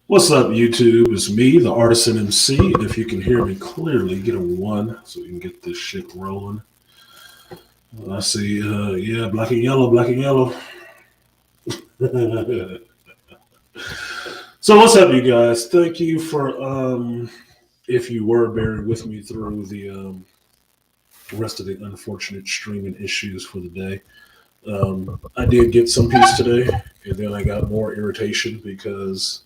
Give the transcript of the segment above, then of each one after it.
What's up, YouTube? It's me, the Artisan MC. And if you can hear me clearly, get a one so we can get this shit rolling. I see, yeah, black and yellow, black and yellow. So, what's up, you guys? Thank you for, if you were bearing with me through the rest of the unfortunate streaming issues for the day. I did get some peace today, and then I got more irritation because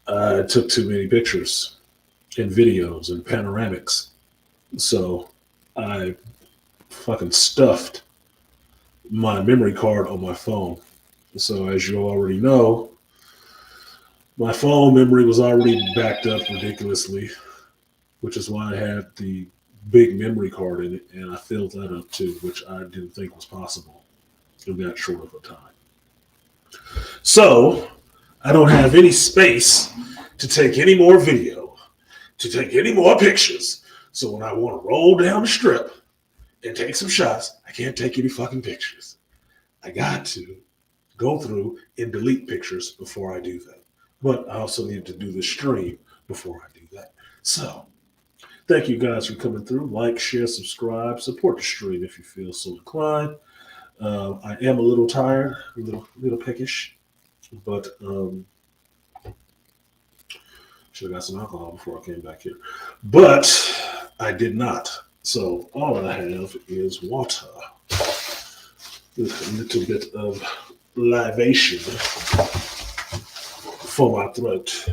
I took too many pictures and videos and panoramics. So I fucking stuffed my memory card on my phone. So as you already know, my phone memory was already backed up ridiculously, which is why I had the big memory card in it, and I filled that up too, which I didn't think was possible in that short of a time. So I don't have any space to take any more video, to take any more pictures. So when I want to roll down the strip and take some shots, I can't take any fucking pictures. I got to go through and delete pictures before I do that. But I also need to do the stream before I do that. So thank you guys for coming through. Like, share, subscribe, support the stream if you feel so inclined. I am a little tired, a little peckish, but should have got some alcohol before I came back here. But I did not. So all I have is water with a little bit of libation for my throat.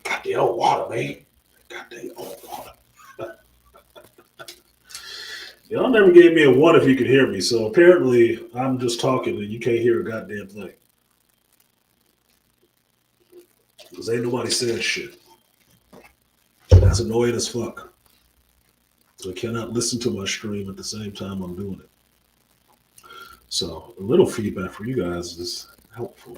Goddamn water, man. Goddamn water. Y'all never gave me a one if you could hear me. So apparently I'm just talking and you can't hear a goddamn thing. Because ain't nobody saying shit. That's annoying as fuck. So I cannot listen to my stream at the same time I'm doing it. So a little feedback for you guys is helpful.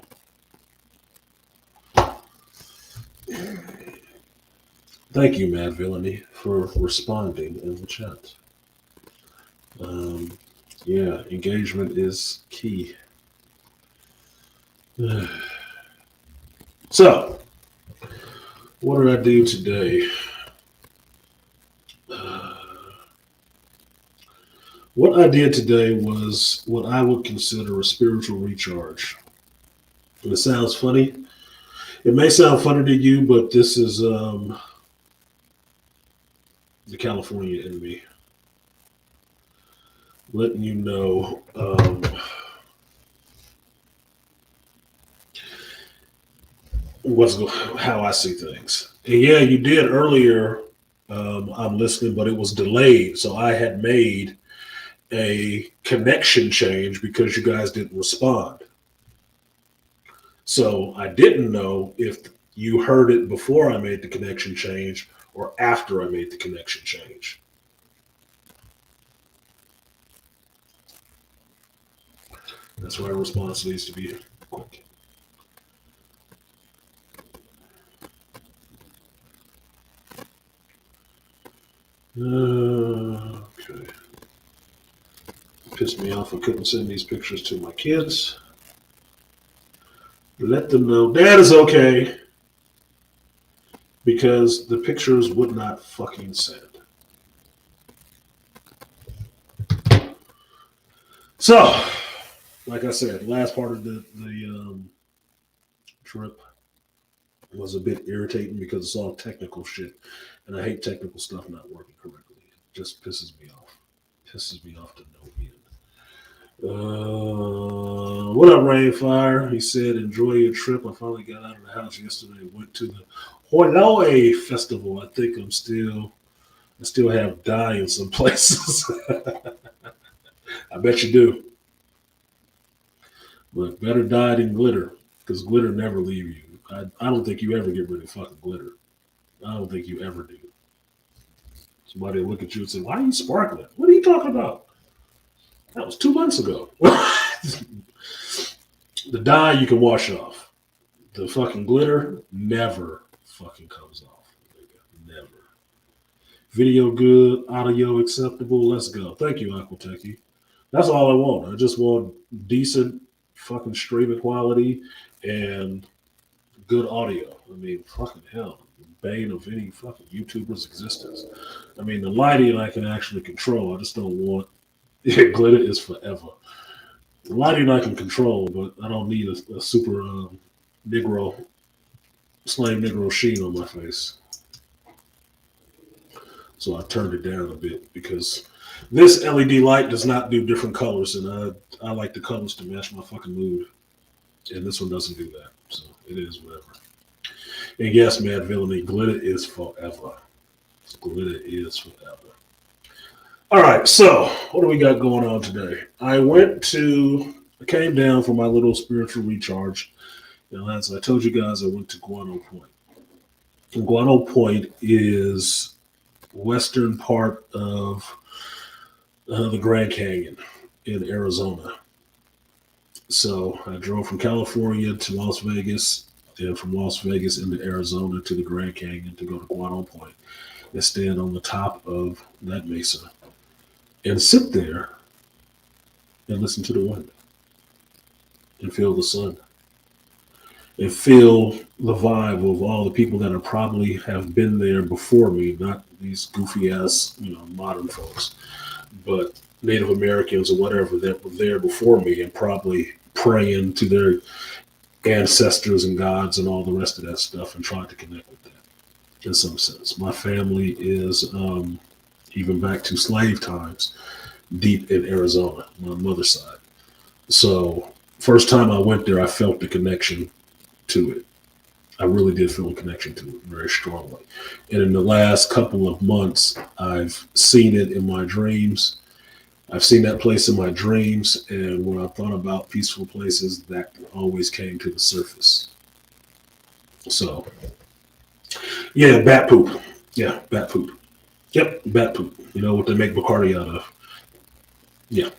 Thank you, Mad Villainy, for responding in the chat. Yeah, engagement is key. So, what did I do today? What I did today was what I would consider a spiritual recharge. And it sounds funny. It may sound funny to you, but this is the California in me letting you know how I see things. And yeah, you did earlier. I'm listening, but it was delayed, so I had made a connection change because you guys didn't respond. So I didn't know if you heard it before I made the connection change or after I made the connection change. That's why response needs to be quick. Okay. Pissed me off I couldn't send these pictures to my kids. Let them know Dad is okay because the pictures would not fucking send. So, like I said, last part of the trip was a bit irritating because it's all technical shit, and I hate technical stuff not working correctly. It just pisses me off. Pisses me off to no end. What up, Rainfire? He said, enjoy your trip. I finally got out of the house yesterday and went to the Horloe Festival. I think I still have dye in some places. I bet you do. But better dye than glitter, because glitter never leave you. I don't think you ever get rid of fucking glitter. I don't think you ever do. Somebody will look at you and say, why are you sparkling? What are you talking about? That was 2 months ago. The dye you can wash off. The fucking glitter never fucking comes off. Never. Video good, audio acceptable. Let's go. Thank you, Aquatechie. That's all I want. I just want decent fucking streaming quality and good audio. I mean, fucking hell, the bane of any fucking YouTuber's existence. I mean, the lighting I can actually control. I just don't want glitter is forever. The lighting I can control, but I don't need a super Negro, slave Negro sheen on my face. So I turned it down a bit because this LED light does not do different colors, and I like the colors to match my fucking mood, and this one doesn't do that. So it is whatever. And yes, Mad Villainy, glitter is forever. Glitter is forever. All right, so what do we got going on today? I came down for my little spiritual recharge. And as I told you guys, I went to Guano Point. And Guano Point is western part of the Grand Canyon in Arizona. So I drove from California to Las Vegas, and from Las Vegas into Arizona to the Grand Canyon to go to Guano Point and stand on the top of that mesa and sit there and listen to the wind and feel the sun and feel the vibe of all the people that are probably have been there before me, not these goofy ass, modern folks, but Native Americans or whatever that were there before me and probably praying to their ancestors and gods and all the rest of that stuff and trying to connect with that in some sense. My family is even back to slave times, deep in Arizona, my mother's side. So first time I went there, I felt the connection to it. I really did feel a connection to it very strongly. And in the last couple of months, I've seen it in my dreams. I've seen that place in my dreams, and when I thought about peaceful places, that always came to the surface. So, yeah, bat poop. Yeah, bat poop. Yep, bat poop. You know what they make Bacardi out of. Yeah.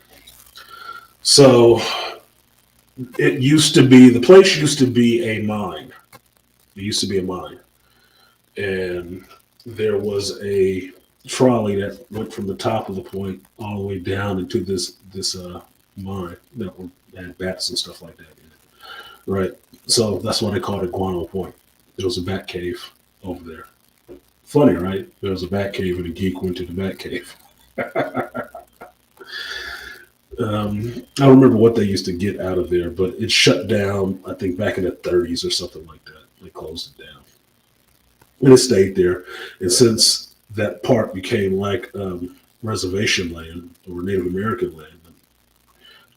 So, the place used to be a mine. It used to be a mine. And there was a trolley that went from the top of the point all the way down into this mine that had bats and stuff like that in it. Right. So that's why they called it Guano Point. There was a bat cave over there. Funny, right? There was a bat cave and a geek went to the bat cave. I don't remember what they used to get out of there, but it shut down, I think, back in the 30s or something like that. They closed it down. And it stayed there. And since that part became like reservation land or Native American land,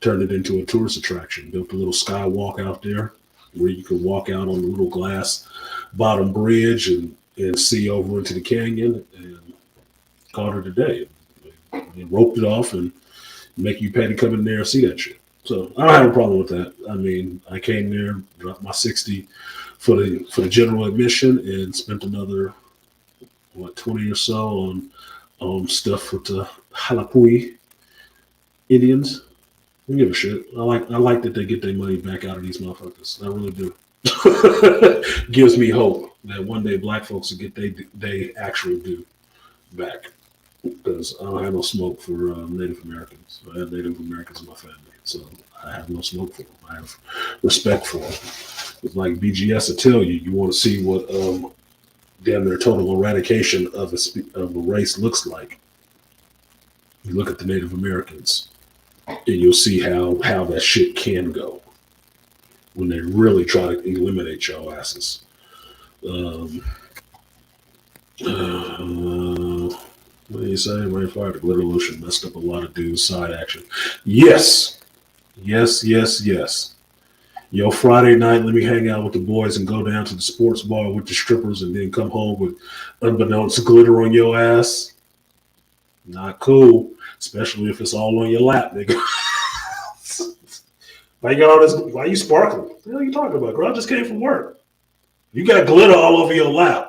turned it into a tourist attraction. Built a little skywalk out there where you could walk out on the little glass bottom bridge and see over into the canyon and called it a day. And roped it off and make you pay to come in there and see that shit. So I don't have a problem with that. I mean, I came there, dropped my 60 for the general admission, and spent another 20 or so on stuff with the Halapui Indians. I don't give a shit. I like that they get their money back out of these motherfuckers. I really do. Gives me hope that one day black folks will get they actually do back. Because I don't have no smoke for Native Americans. I have Native Americans in my family, so I have no smoke for them. I have respect for them. It's like BGS will tell you, you want to see what damn near total eradication of a race looks like. You look at the Native Americans, and you'll see how that shit can go when they really try to eliminate your asses. Um, what do you say? Rainfire, the glitter lotion messed up a lot of dudes' side action. Yes. Yes, yes, yes. Yo, Friday night, let me hang out with the boys and go down to the sports bar with the strippers and then come home with unbeknownst glitter on your ass. Not cool. Especially if it's all on your lap, nigga. Why you got all this? Why you sparkling? What the hell are you talking about, girl? I just came from work. You got glitter all over your lap.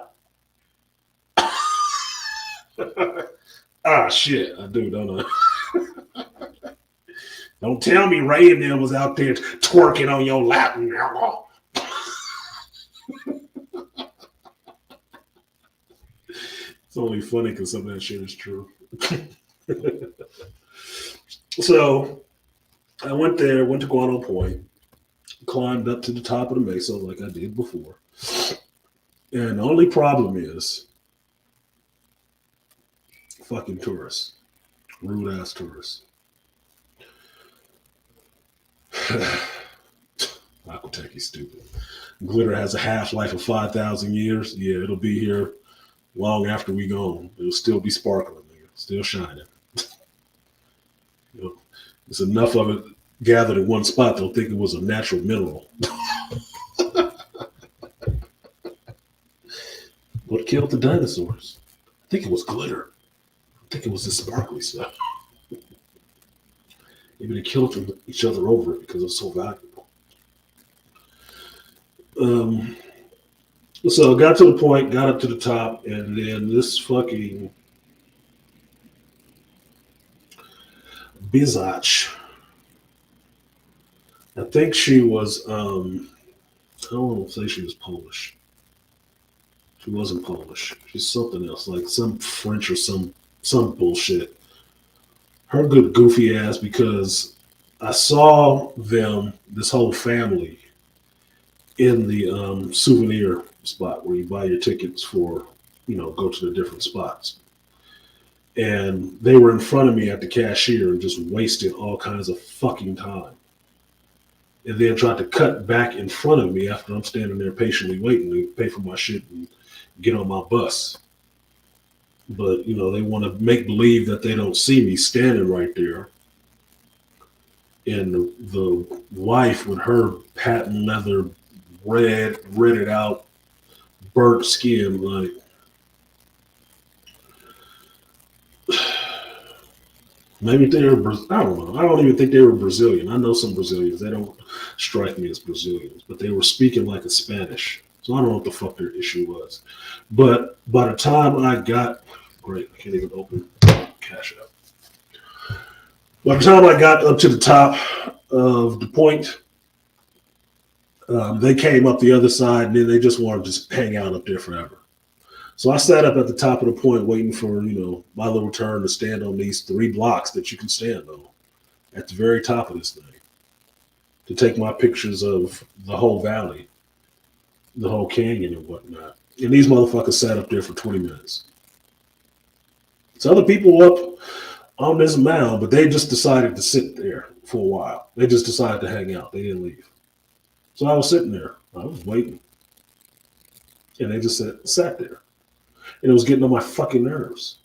Ah, shit. I do, don't I? Don't tell me Ray and them was out there twerking on your lap. It's only funny because some of that shit is true. So I went there, went to Guano Point, climbed up to the top of the mesa like I did before. And the only problem is fucking tourists, rude ass tourists. Aquatechi's stupid. Glitter has a half life of 5,000 years. Yeah, it'll be here long after we gone. It'll still be sparkling, nigga. Still shining. You know, there's enough of it gathered in one spot. They'll think it was a natural mineral. What killed the dinosaurs? I think it was glitter. I think it was the sparkly stuff. Maybe they killed each other over it because it was so valuable. Um, so I got to the point, got up to the top, and then this fucking Bizach. I think she was. I don't want to say she was Polish. She wasn't Polish. She's something else, like some French or some bullshit. Her good goofy ass because I saw them, this whole family, in the souvenir spot where you buy your tickets for, go to the different spots. And they were in front of me at the cashier and just wasted all kinds of fucking time. And then tried to cut back in front of me after I'm standing there patiently waiting to pay for my shit and get on my bus. But, they want to make believe that they don't see me standing right there. And the wife with her patent leather, redded out, burnt skin, like, maybe they were, I don't know. I don't even think they were Brazilian. I know some Brazilians. They don't strike me as Brazilians, but they were speaking like a Spanish. So I don't know what the fuck their issue was. But by the time I got, great, I can't even open Cash App. By the time I got up to the top of the point, they came up the other side, and then they just wanted to just hang out up there forever. So I sat up at the top of the point waiting for, my little turn to stand on these 3 blocks that you can stand on at the very top of this thing to take my pictures of the whole valley, the whole canyon and whatnot. And these motherfuckers sat up there for 20 minutes. So other people up on this mound, but they just decided to sit there for a while. They just decided to hang out. They didn't leave. So I was sitting there. I was waiting. And they just sat there. And it was getting on my fucking nerves.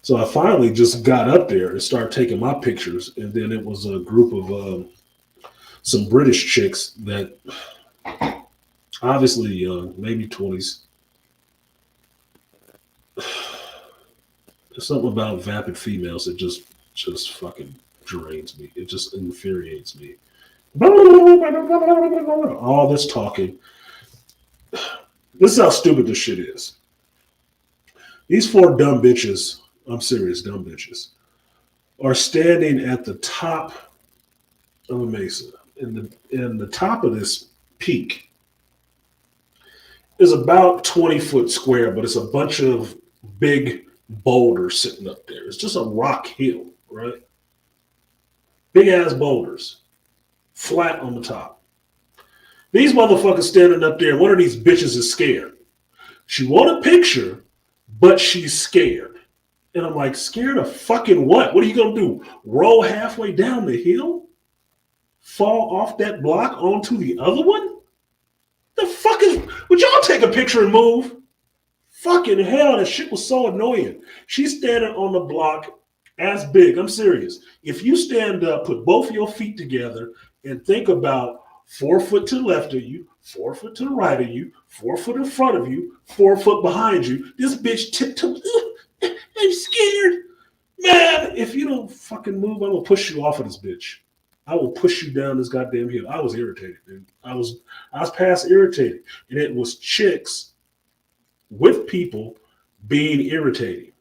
So I finally just got up there and started taking my pictures. And then it was a group of some British chicks that obviously young, maybe 20s. There's something about vapid females that just fucking drains me. It just infuriates me. All this talking. This is how stupid this shit is. These 4 dumb bitches, I'm serious, dumb bitches, are standing at the top of a mesa. And the top of this peak is about 20 foot square, but it's a bunch of big boulders sitting up there. It's just a rock hill, right? Big ass boulders, flat on the top. These motherfuckers standing up there, one of these bitches is scared. She want a picture, but she's scared. And I'm like, scared of fucking what? What are you going to do? Roll halfway down the hill? Fall off that block onto the other one? The fuck is... Would y'all take a picture and move? Fucking hell, that shit was so annoying. She's standing on the block as big. I'm serious. If you stand up, put both of your feet together, and think about 4 foot to the left of you, 4 foot to the right of you, 4 foot in front of you, 4 foot behind you. This bitch tiptoe. I'm scared. Man, if you don't fucking move, I'm going to push you off of this bitch. I will push you down this goddamn hill. I was irritated, dude. I was past irritated. And it was chicks with people being irritating.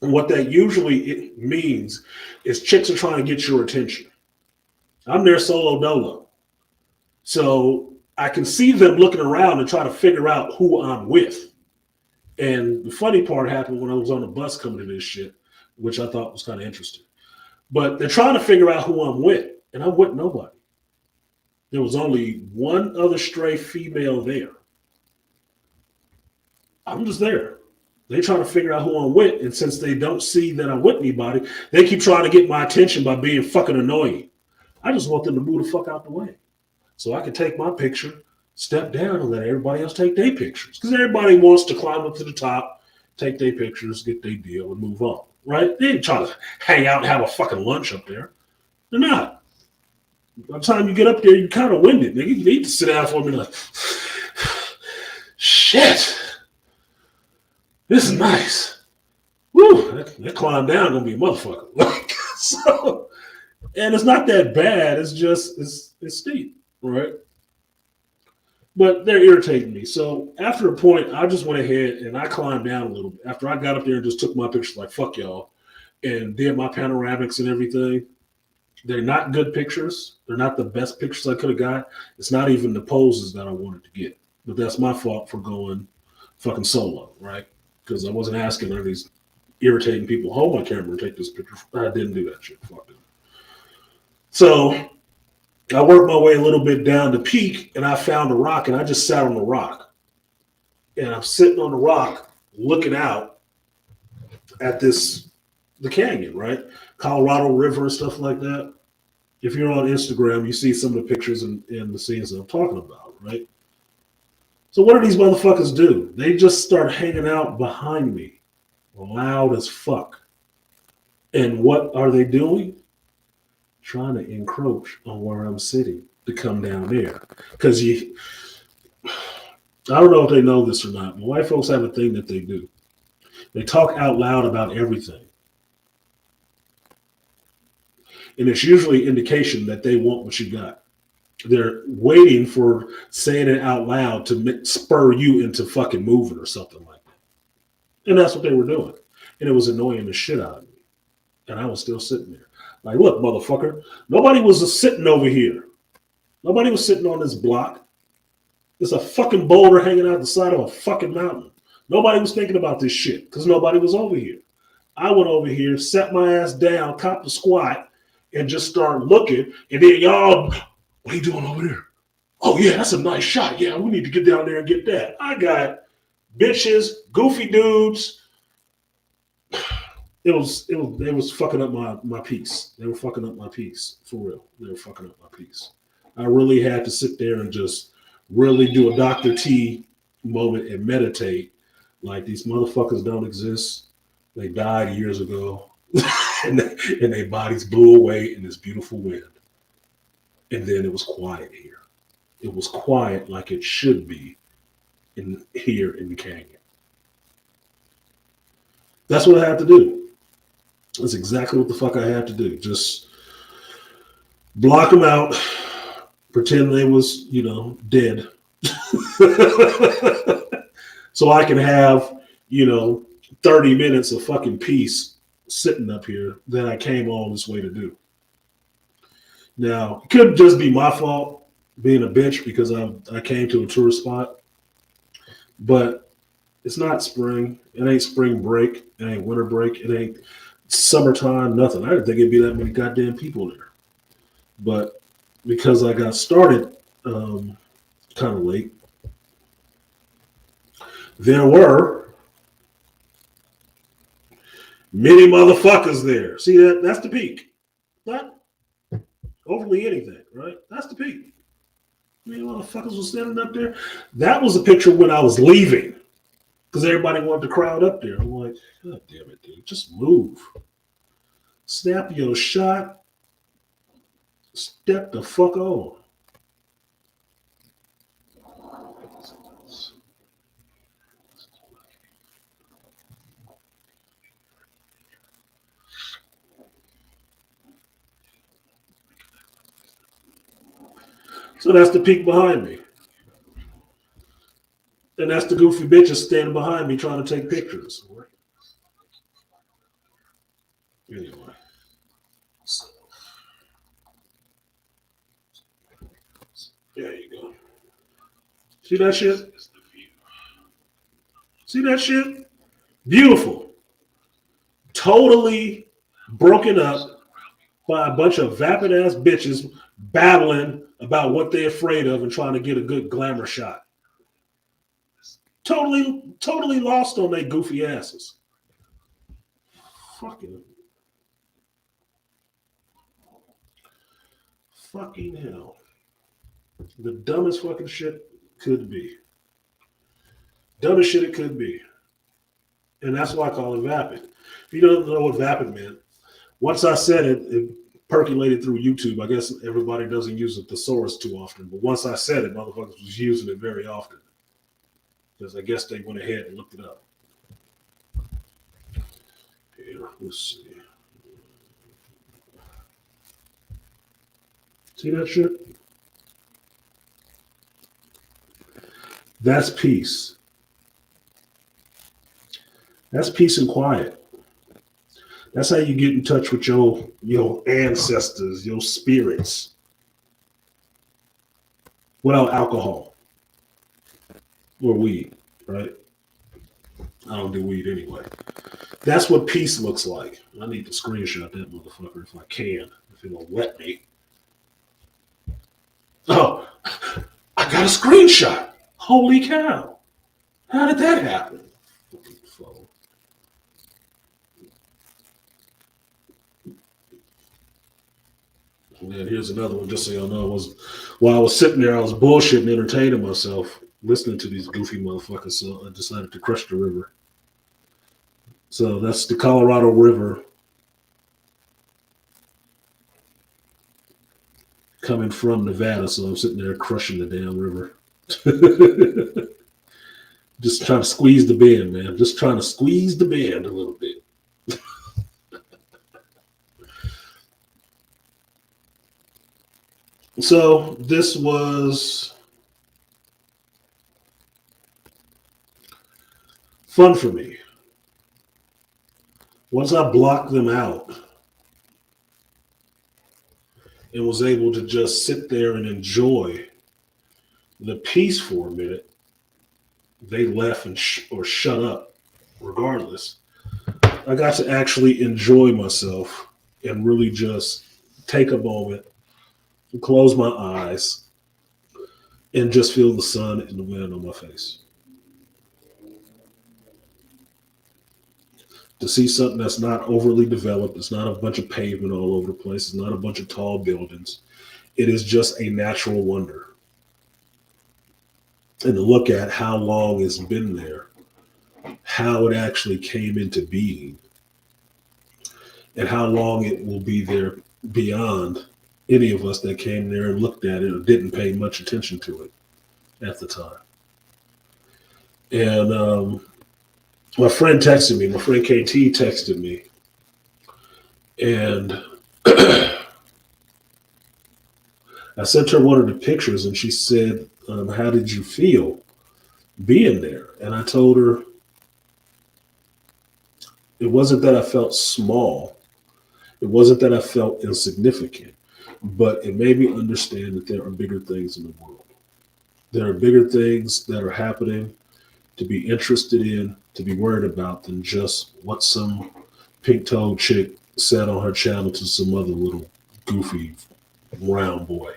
And what that usually means is chicks are trying to get your attention. I'm there solo dolo. So I can see them looking around and try to figure out who I'm with. And the funny part happened when I was on the bus coming to this shit, which I thought was kind of interesting. But they're trying to figure out who I'm with, and I'm with nobody. There was only one other stray female there. I'm just there. They trying to figure out who I'm with, and since they don't see that I'm with anybody, they keep trying to get my attention by being fucking annoying. I just want them to move the fuck out the way so I can take my picture, step down, and let everybody else take their pictures. Because everybody wants to climb up to the top, take their pictures, get their deal, and move on. Right? They ain't trying to hang out and have a fucking lunch up there. They're not. By the time you get up there, you're kind of winded. Nigga. You need to sit down for a minute like, shit. This is nice. Woo, that climb down gonna be a motherfucker. So, and it's not that bad. It's just it's steep, right? But they're irritating me. So after a point, I just went ahead and I climbed down a little bit. After I got up there and just took my pictures, like fuck y'all, and did my panoramics and everything. They're not good pictures. They're not the best pictures I could have got. It's not even the poses that I wanted to get. But that's my fault for going fucking solo, right? Because I wasn't asking any of these irritating people, hold my camera and take this picture. I didn't do that shit. Fuck it. So I worked my way a little bit down the peak and I found a rock and I just sat on the rock. And I'm sitting on the rock looking out at the canyon, right? Colorado River and stuff like that. If you're on Instagram, you see some of the pictures and the scenes that I'm talking about, right? So what do these motherfuckers do? They just start hanging out behind me, loud as fuck. And what are they doing? Trying to encroach on where I'm sitting to come down there. Because I don't know if they know this or not, but white folks have a thing that they do. They talk out loud about everything. And it's usually indication that they want what you got. They're waiting for saying it out loud to spur you into fucking moving or something like that. And that's what they were doing. And it was annoying the shit out of me. And I was still sitting there. Like, look, motherfucker, nobody was sitting over here. Nobody was sitting on this block. There's a fucking boulder hanging out the side of a fucking mountain. Nobody was thinking about this shit because nobody was over here. I went over here, sat my ass down, copped a squat, and just started looking. And then y'all, what are you doing over there? Oh, yeah, that's a nice shot. Yeah, we need to get down there and get that. I got bitches, goofy dudes. They was fucking up my piece. They were fucking up my piece, for real. They were fucking up my piece. I really had to sit there and just really do a Dr. T moment and meditate. Like, these motherfuckers don't exist. They died years ago. and their bodies blew away in this beautiful wind. And then it was quiet here. It was quiet like it should be here in the canyon. That's what I had to do. That's exactly what the fuck I had to do. Just block them out, pretend they was, dead. So I can have, 30 minutes of fucking peace sitting up here that I came all this way to do. Now, it could just be my fault being a bitch because I came to a tourist spot, but it's not spring. It ain't spring break. It ain't winter break. It ain't summertime, nothing. I didn't think it'd be that many goddamn people there. But because I got started kind of late, there were many motherfuckers there. See that? That's the peak. Not overly anything, right? That's the peak. Many motherfuckers was standing up there. That was a picture when I was leaving. Because everybody wanted to crowd up there. I'm like, God damn it, dude. Just move. Snap your shot. Step the fuck on. So that's the peak behind me. And that's the goofy bitches standing behind me trying to take pictures. Anyway. So, there you go. See that shit? See that shit? Beautiful. Totally broken up. by a bunch of vapid ass bitches babbling about what they're afraid of and trying to get a good glamour shot. Totally lost on their goofy asses. Fucking, fucking hell. The dumbest fucking shit could be. Dumbest shit it could be. And that's why I call it vapid. If you don't know what vapid meant, once I said it, it percolated through YouTube. I guess everybody doesn't use a thesaurus too often, but once I said it, motherfuckers was using it very often. Because I guess they went ahead and looked it up. Here, let's see. See that shit? That's peace. That's peace and quiet. That's how you get in touch with your ancestors, your spirits, without alcohol or weed, right? I don't do weed anyway. That's what peace looks like. I need to screenshot that motherfucker if I can, if it'll let me. Oh, I got a screenshot. Holy cow. How did that happen? And then here's another one, just so y'all know. While I was sitting there, I was bullshitting, entertaining myself, listening to these goofy motherfuckers. So I decided to crush the river. So that's the Colorado River coming from Nevada. So I'm sitting there crushing the damn river. Just trying to squeeze the bend, man. Just trying to squeeze the bend a little bit. So this was fun for me. Once I blocked them out and was able to just sit there and enjoy the peace for a minute, they left and or shut up regardless. I got to actually enjoy myself and really just take a moment, close my eyes, and just feel the sun and the wind on my face. To see something that's not overly developed, it's not a bunch of pavement all over the place, it's not a bunch of tall buildings. It is just a natural wonder. And to look at how long it's been there, how it actually came into being, and how long it will be there beyond any of us that came there and looked at it or didn't pay much attention to it at the time. And my friend texted me, my friend KT texted me, and I sent her one of the pictures, and she said, how did you feel being there? And I told her it wasn't that I felt small. It wasn't that I felt insignificant, but it made me understand that there are bigger things in the world. There are bigger things that are happening to be interested in, to be worried about, than just what some pink-toed chick said on her channel to some other little goofy round boy.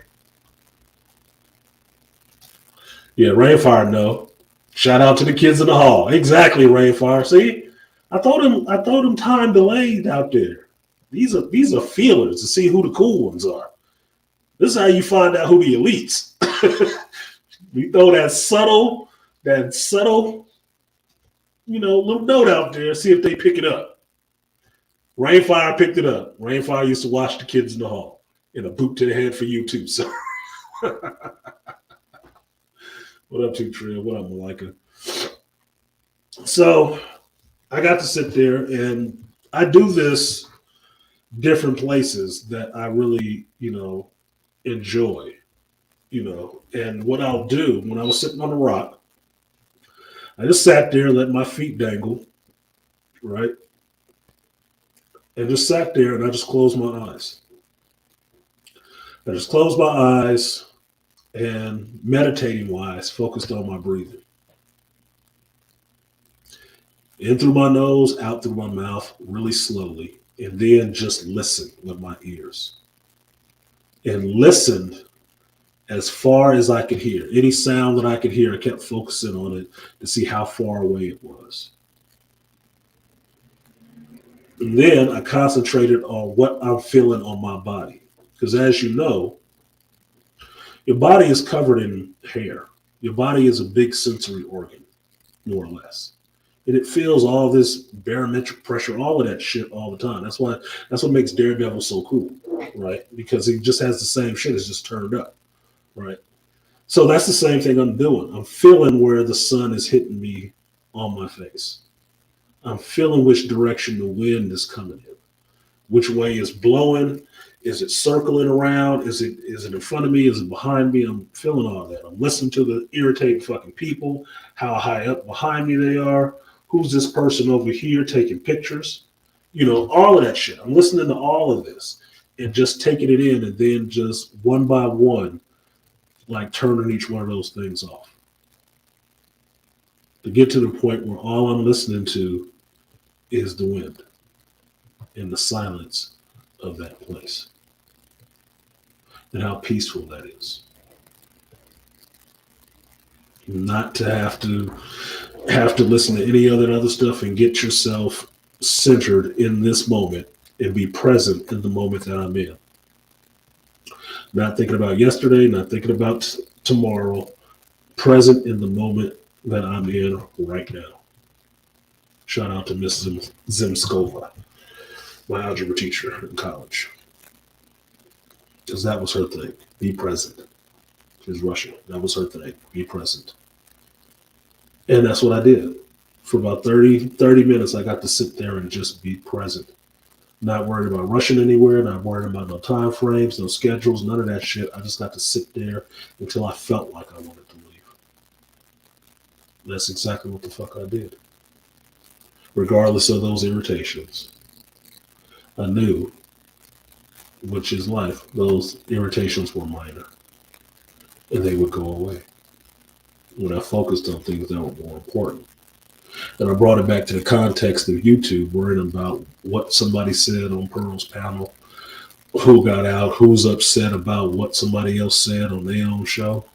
Yeah, Rainfire, no. Shout out to the kids in the hall. Exactly, Rainfire. See, I told him time delayed out there. These are feelers to see who the cool ones are. This is how you find out who the elites. We throw that subtle, little note out there, see if they pick it up. Rainfire picked it up. Rainfire used to watch the kids in the hall. And a boot to the head for you too. So what up, Two Trill? What up, Malika? So I got to sit there, and I do this different places that I really, enjoy, and what I'll do when I was sitting on the rock, I just sat there, let my feet dangle, right? And just sat there, and I just closed my eyes. I just closed my eyes and meditating wise, focused on my breathing. In through my nose, out through my mouth, really slowly, and then just listened with my ears and listened as far as I could hear. Any sound that I could hear, I kept focusing on it to see how far away it was. And then I concentrated on what I'm feeling on my body. Because as you know, your body is covered in hair. Your body is a big sensory organ, more or less. And it feels all this barometric pressure, all of that shit all the time. That's what makes Daredevil so cool, right? Because he just has the same shit, it's just turned up, right? So that's the same thing I'm doing. I'm feeling where the sun is hitting me on my face. I'm feeling which direction the wind is coming in, which way it's blowing. Is it circling around? Is it in front of me? Is it behind me? I'm feeling all that. I'm listening to the irritating fucking people, how high up behind me they are. Who's this person over here taking pictures? All of that shit. I'm listening to all of this and just taking it in, and then just one by one, like turning each one of those things off. To get to the point where all I'm listening to is the wind and the silence of that place. And how peaceful that is. Not to have to listen to any other stuff, and get yourself centered in this moment and be present in the moment that I'm in. Not thinking about yesterday, not thinking about tomorrow, present in the moment that I'm in right now. Shout out to Miss Zemskova, my algebra teacher in college. Because that was her thing, be present. She's Russian. That was her thing, be present. And that's what I did. For about 30 minutes, I got to sit there and just be present. Not worried about rushing anywhere, not worried about no time frames, no schedules, none of that shit. I just got to sit there until I felt like I wanted to leave. And that's exactly what the fuck I did. Regardless of those irritations, I knew, which is life, those irritations were minor. And they would go away when I focused on things that were more important. And I brought it back to the context of YouTube, worrying about what somebody said on Pearl's panel, who got out, who's upset about what somebody else said on their own show.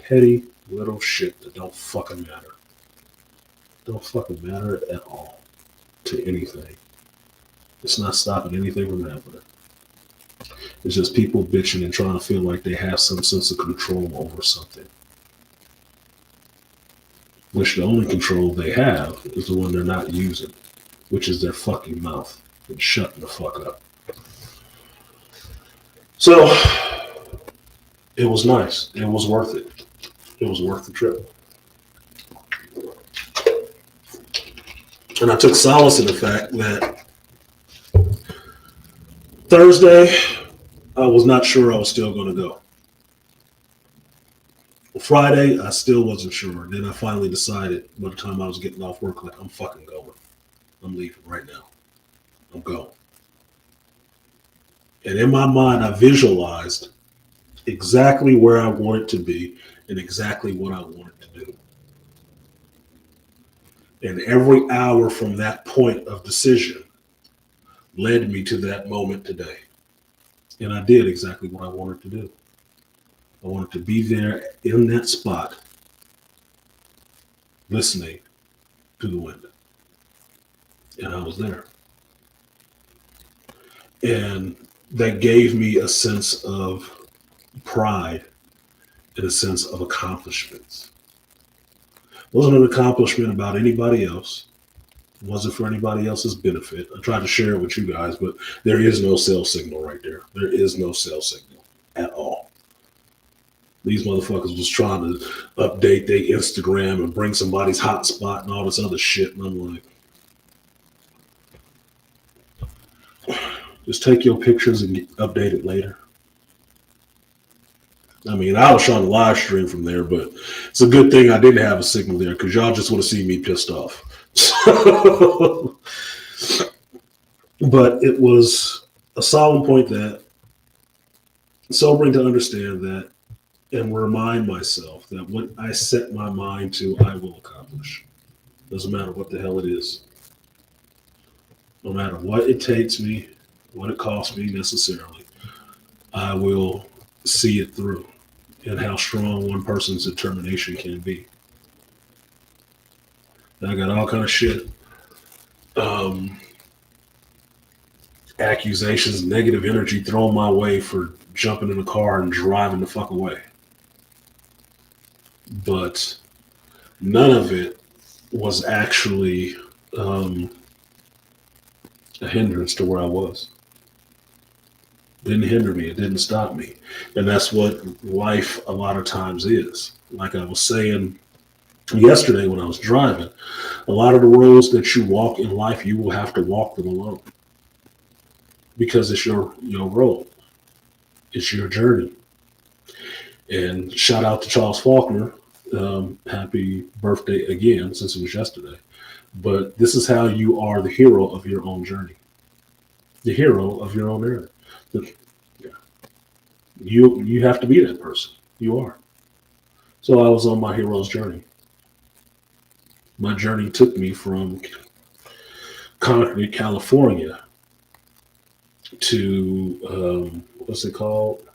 Petty little shit that don't fucking matter. Don't fucking matter at all to anything. It's not stopping anything from happening. It's just people bitching and trying to feel like they have some sense of control over something. Which the only control they have is the one they're not using, which is their fucking mouth and shutting the fuck up. So it was nice. It was worth it. It was worth the trip. And I took solace in the fact that Thursday, I was not sure I was still going to go. Friday, I still wasn't sure. Then I finally decided by the time I was getting off work, like, I'm fucking going. I'm leaving right now. I'm going. And in my mind, I visualized exactly where I wanted to be and exactly what I wanted to do. And every hour from that point of decision led me to that moment today. And I did exactly what I wanted to do. I wanted to be there in that spot, listening to the wind. And I was there. And that gave me a sense of pride and a sense of accomplishments. It wasn't an accomplishment about anybody else. It wasn't for anybody else's benefit. I tried to share it with you guys, but there is no cell signal right there. There is no cell signal at all. These motherfuckers was trying to update their Instagram and bring somebody's hotspot and all this other shit. And I'm like, just take your pictures and update it later. I mean, I was trying to live stream from there, but it's a good thing I didn't have a signal there because y'all just would have seen me pissed off. But it was a solemn point that sobering to understand that and remind myself that what I set my mind to, I will accomplish. Doesn't matter what the hell it is. No matter what it takes me, what it costs me necessarily, I will see it through, and how strong one person's determination can be. And I got all kind of shit, um, accusations, negative energy thrown my way for jumping in the car and driving the fuck away. But none of it was actually um, a hindrance to where I was. Didn't hinder me. It didn't stop me. And that's what life a lot of times is. Like I was saying yesterday when I was driving, a lot of the roads that you walk in life, you will have to walk them alone because it's your road. It's your journey. And shout out to Charles Faulkner. Happy birthday again, since it was yesterday. But this is how you are the hero of your own journey, the hero of your own narrative. Yeah. You have to be that person. You are. So I was on my hero's journey. My journey took me from Concord, California to what's it called?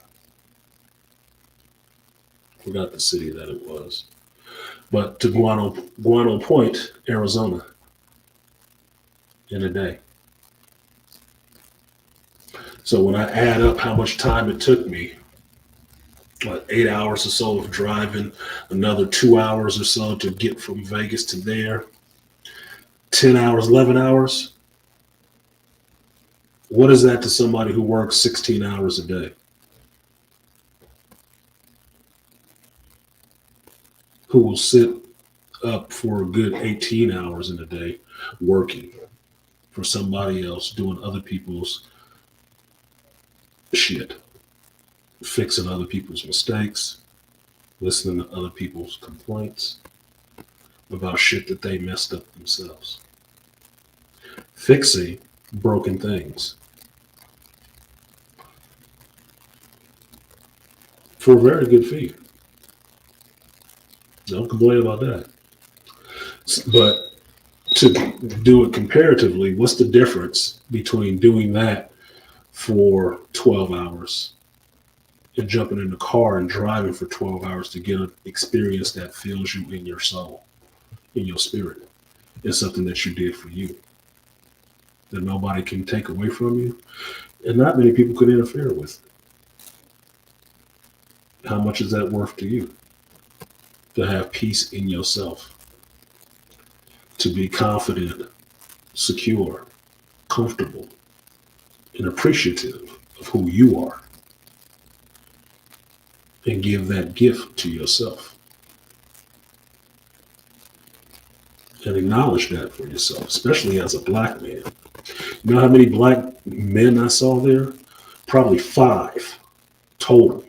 Forgot the city that it was, but to Guano Point, Arizona, in a day. So when I add up how much time it took me, like 8 hours or so of driving, another 2 hours or so to get from Vegas to there, 10 hours, 11 hours. What is that to somebody who works 16 hours a day? Who will sit up for a good 18 hours in a day working for somebody else, doing other people's shit, fixing other people's mistakes, listening to other people's complaints about shit that they messed up themselves, fixing broken things for a very good fee. Don't complain about that. But to do it comparatively, what's the difference between doing that for 12 hours and jumping in the car and driving for 12 hours to get an experience that fills you in your soul, in your spirit? It's something that you did for you, that nobody can take away from you, and not many people could interfere with. How much is that worth to you? To have peace in yourself, to be confident, secure, comfortable, and appreciative of who you are, and give that gift to yourself. And acknowledge that for yourself, especially as a black man. You know how many black men I saw there? Probably 5 total.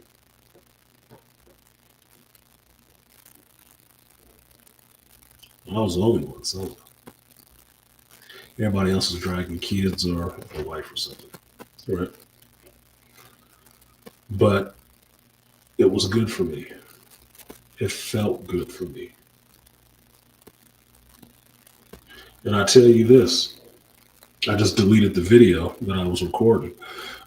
I was the only one, so everybody else was dragging kids or a wife or something. Right? But it was good for me. It felt good for me. And I tell you this, I just deleted the video that I was recording,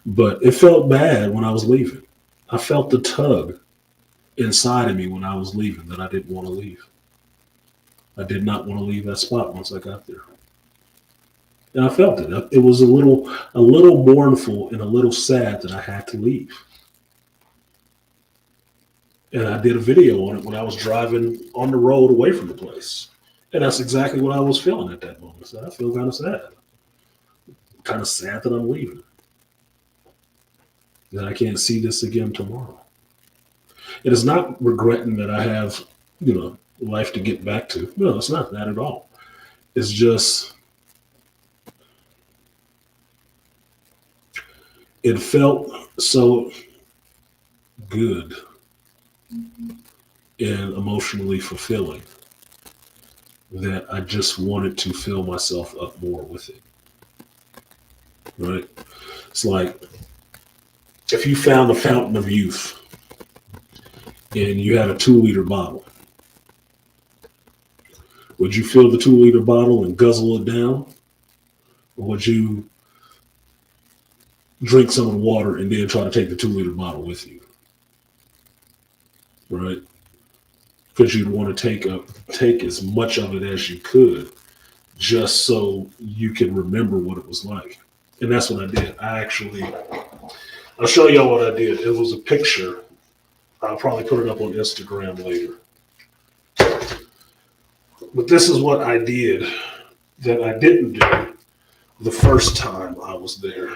but it felt bad when I was leaving. I felt the tug inside of me when I was leaving that I didn't want to leave. I did not want to leave that spot once I got there. And I felt it. It was a little mournful and a little sad that I had to leave. And I did a video on it when I was driving on the road away from the place. And that's exactly what I was feeling at that moment. So I feel kind of sad. Kind of sad that I'm leaving. That I can't see this again tomorrow. It is not regretting that I have, life to get back to. No, it's not that at all. It's just, it felt so good and emotionally fulfilling that I just wanted to fill myself up more with it. Right? It's like if you found the fountain of youth and you had a 2-liter bottle, would you fill the 2-liter bottle and guzzle it down? would you drink some of the water and then try to take the 2 liter bottle with you, right? Because you'd want to take as much of it as you could, just so you can remember what it was like. And that's what I did. I'll show y'all what I did. It was a picture. I'll probably put it up on Instagram later. But this is what I did that I didn't do the first time I was there.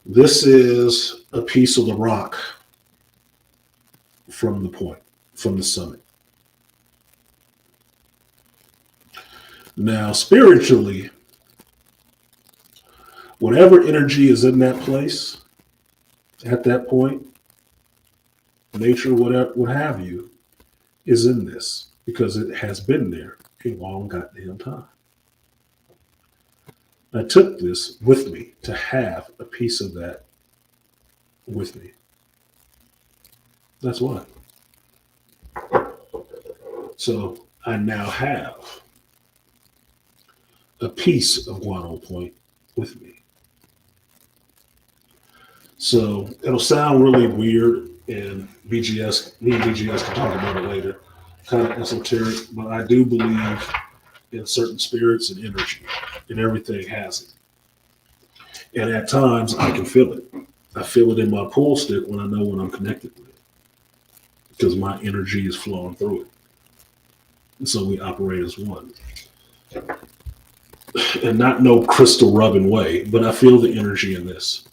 This is a piece of the rock from the point, from the summit. Now, spiritually, whatever energy is in that place at that point, nature, whatever, what have you, is in this because it has been there a long goddamn time. I took this with me to have a piece of that with me. That's why. So I now have a piece of Guano Point with me. So it'll sound really weird, and me and BGS can talk about it later, kind of esoteric, but I do believe in certain spirits and energy, and everything has it. And at times I can feel it. I feel it in my pool stick when I know when I'm connected with it, because my energy is flowing through it. And so we operate as one. And not no crystal rubbing way, but I feel the energy in this.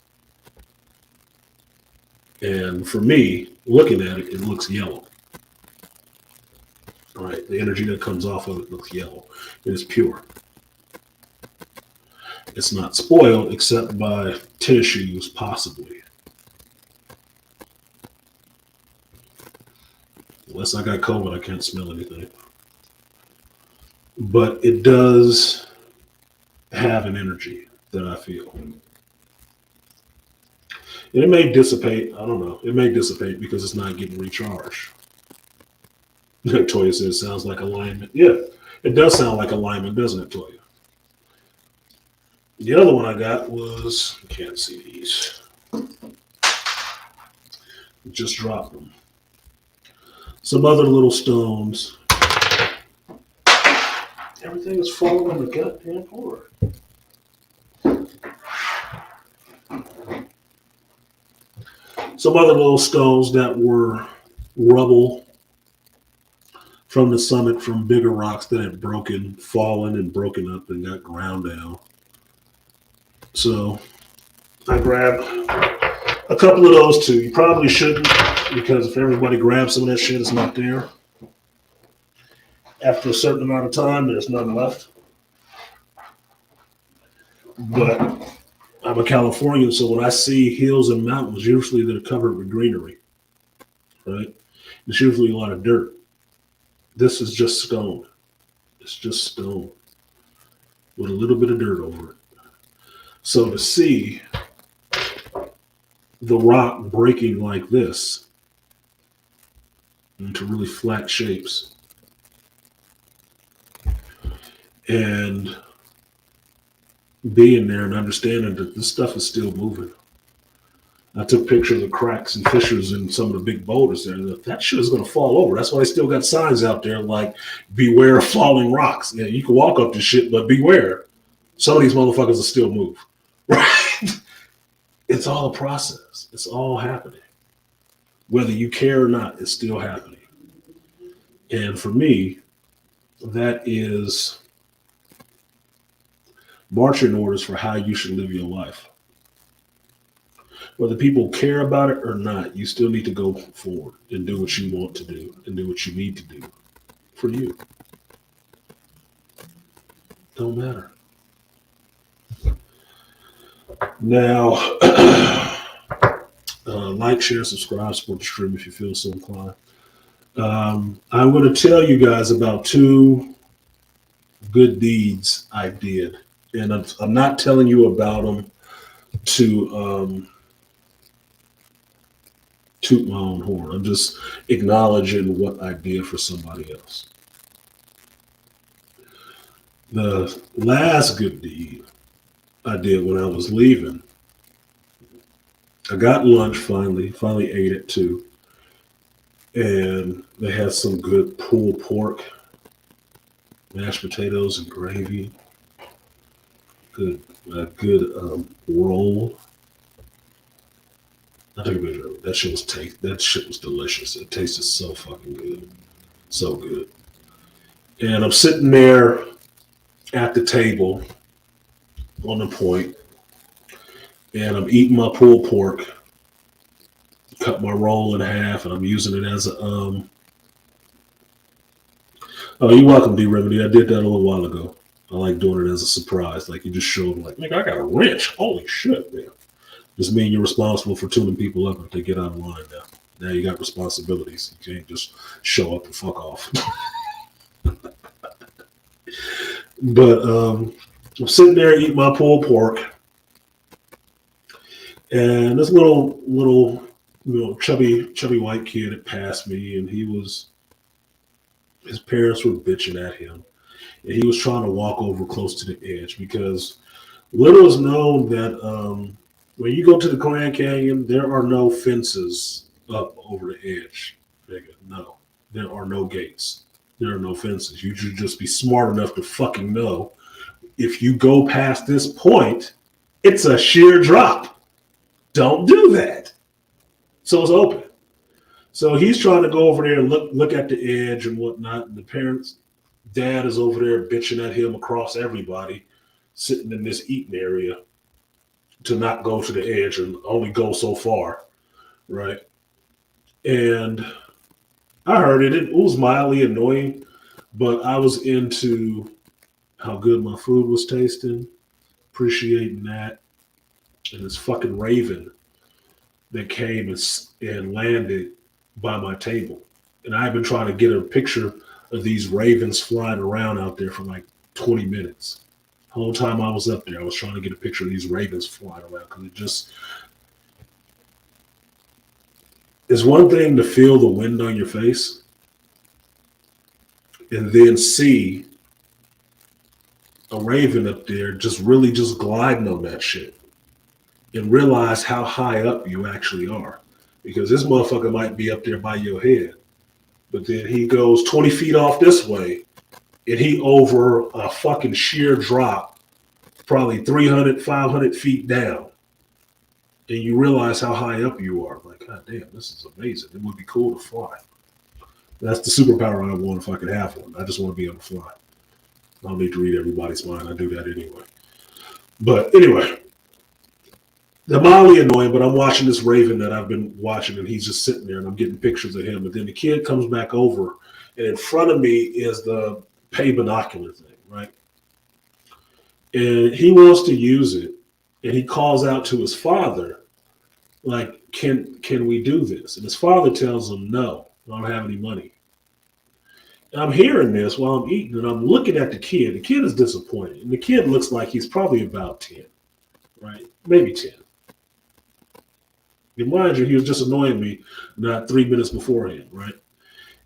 And for me, looking at it, it looks yellow. All right, the energy that comes off of it looks yellow. It is pure. It's not spoiled except by tennis shoes, possibly. Unless I got COVID, I can't smell anything. But it does have an energy that I feel. And it may dissipate. I don't know. It may dissipate because it's not getting recharged. Toya says, sounds like alignment. Yeah, it does sound like alignment, doesn't it, Toya? The other one I got was, you can't see these. Just dropped them. Some other little stones. Everything is falling on the goddamn floor. Some other little stones that were rubble from the summit, from bigger rocks that had fallen and broken up and got ground down. So I grabbed a couple of those too. You probably shouldn't, because if everybody grabs some of that shit, it's not there. After a certain amount of time, there's nothing left. But I'm a Californian, so when I see hills and mountains, usually they're covered with greenery, right? It's usually a lot of dirt. This is just stone. It's just stone with a little bit of dirt over it. So to see the rock breaking like this into really flat shapes and being there and understanding that this stuff is still moving. I took pictures of cracks and fissures in some of the big boulders there. That shit is going to fall over. That's why they still got signs out there like, beware of falling rocks. Yeah, you can walk up to shit, but beware. Some of these motherfuckers will still move. Right? It's all a process. It's all happening. Whether you care or not, it's still happening. And for me, that is marching orders for how you should live your life. Whether people care about it or not, you still need to go forward and do what you want to do and do what you need to do for you. Don't matter. Now, like, share, subscribe, support the stream if you feel so inclined. I'm going to tell you guys about 2 good deeds I did. And I'm not telling you about them to toot my own horn. I'm just acknowledging what I did for somebody else. The last good deed I did when I was leaving, I got lunch finally ate it too. And they had some good pulled pork, mashed potatoes and gravy, good a good roll. I took a picture of it. That shit was delicious. It tasted so fucking good. So good. And I'm sitting there at the table on the point, and I'm eating my pulled pork, cut my roll in half, and I'm using it as a oh, you're welcome, D Remedy. I did that a little while ago. I like doing it as a surprise. Like you just showed them, like, nigga, I got a wrench. Holy shit, man. Just mean you're responsible for tuning people up if they get out of line now. Now you got responsibilities. You can't just show up and fuck off. But I'm sitting there eating my pulled pork, and this little chubby white kid had passed me, and his parents were bitching at him, and he was trying to walk over close to the edge because little is known that when you go to the Grand Canyon, there are no fences up over the edge. Nigga, no, there are no gates. There are no fences. You should just be smart enough to fucking know if you go past this point, it's a sheer drop. Don't do that. So it's open. So he's trying to go over there and look at the edge and whatnot. And the parents, dad is over there bitching at him across everybody, sitting in this eating area to not go to the edge and only go so far, right? And I heard it. It was mildly annoying, but I was into how good my food was tasting, appreciating that. And this fucking raven that came and landed by my table. And I've been trying to get a picture of these ravens flying around out there for like 20 minutes. The whole time I was up there, I was trying to get a picture of these ravens flying around because it just is one thing to feel the wind on your face and then see a raven up there just really just gliding on that shit and realize how high up you actually are. Because this motherfucker might be up there by your head, but then he goes 20 feet off this way and he over a fucking sheer drop, probably 300, 500 feet down. And you realize how high up you are. Like, God damn, this is amazing. It would be cool to fly. That's the superpower I want if I could have one. I just want to be able to fly. I don't need to read everybody's mind. I do that anyway. But anyway, they're mildly annoying, but I'm watching this raven that I've been watching, and he's just sitting there, and I'm getting pictures of him. And then the kid comes back over, and in front of me is the pay binocular thing, right? And he wants to use it, and he calls out to his father, like, can we do this? And his father tells him, no, I don't have any money. And I'm hearing this while I'm eating, and I'm looking at the kid. The kid is disappointed, and the kid looks like he's probably about 10, right? Maybe 10. And mind you, he was just annoying me not 3 minutes beforehand, right?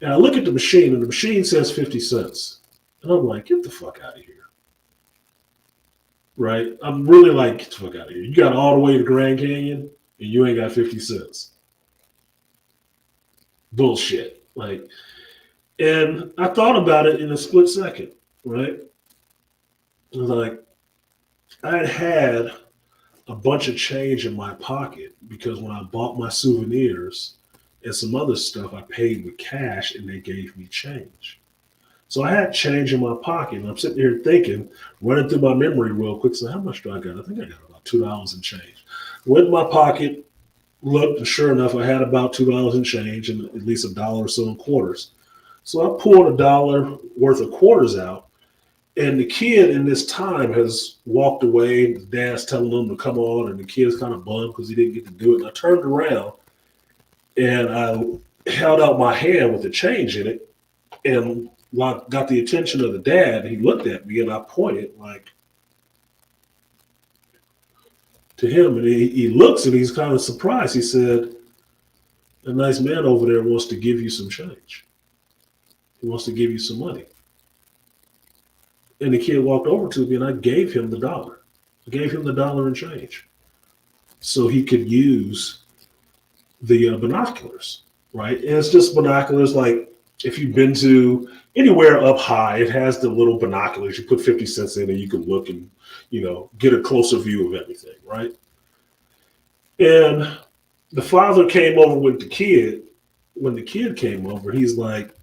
And I look at the machine, and the machine says 50 cents. And I'm like, get the fuck out of here. Right? I'm really like, get the fuck out of here. You got all the way to Grand Canyon, and you ain't got 50 cents. Bullshit. Like, and I thought about it in a split second, right? I was like, I had a bunch of change in my pocket because when I bought my souvenirs and some other stuff, I paid with cash and they gave me change. So I had change in my pocket, and I'm sitting here thinking, running through my memory real quick. So how much do I got? I think I got about $2 in change. Went in my pocket, looked, and sure enough, I had about $2 in change and at least $1 or so in quarters. So I pulled $1 worth of quarters out, and the kid in this time has walked away. His dad's telling him to come on, and the kid's kind of bummed because he didn't get to do it. And I turned around, and I held out my hand with the change in it, and got the attention of the dad. He looked at me, and I pointed like to him, and he looks, and he's kind of surprised. He said, A nice man over there wants to give you some change. He wants to give you some money. And the kid walked over to me and I gave him the dollar. I gave him the dollar and change so he could use the binoculars, right? And it's just binoculars like if you've been to anywhere up high, it has the little binoculars. You put 50 cents in and you can look and, get a closer view of everything, right? And the father came over with the kid. When the kid came over, he's like,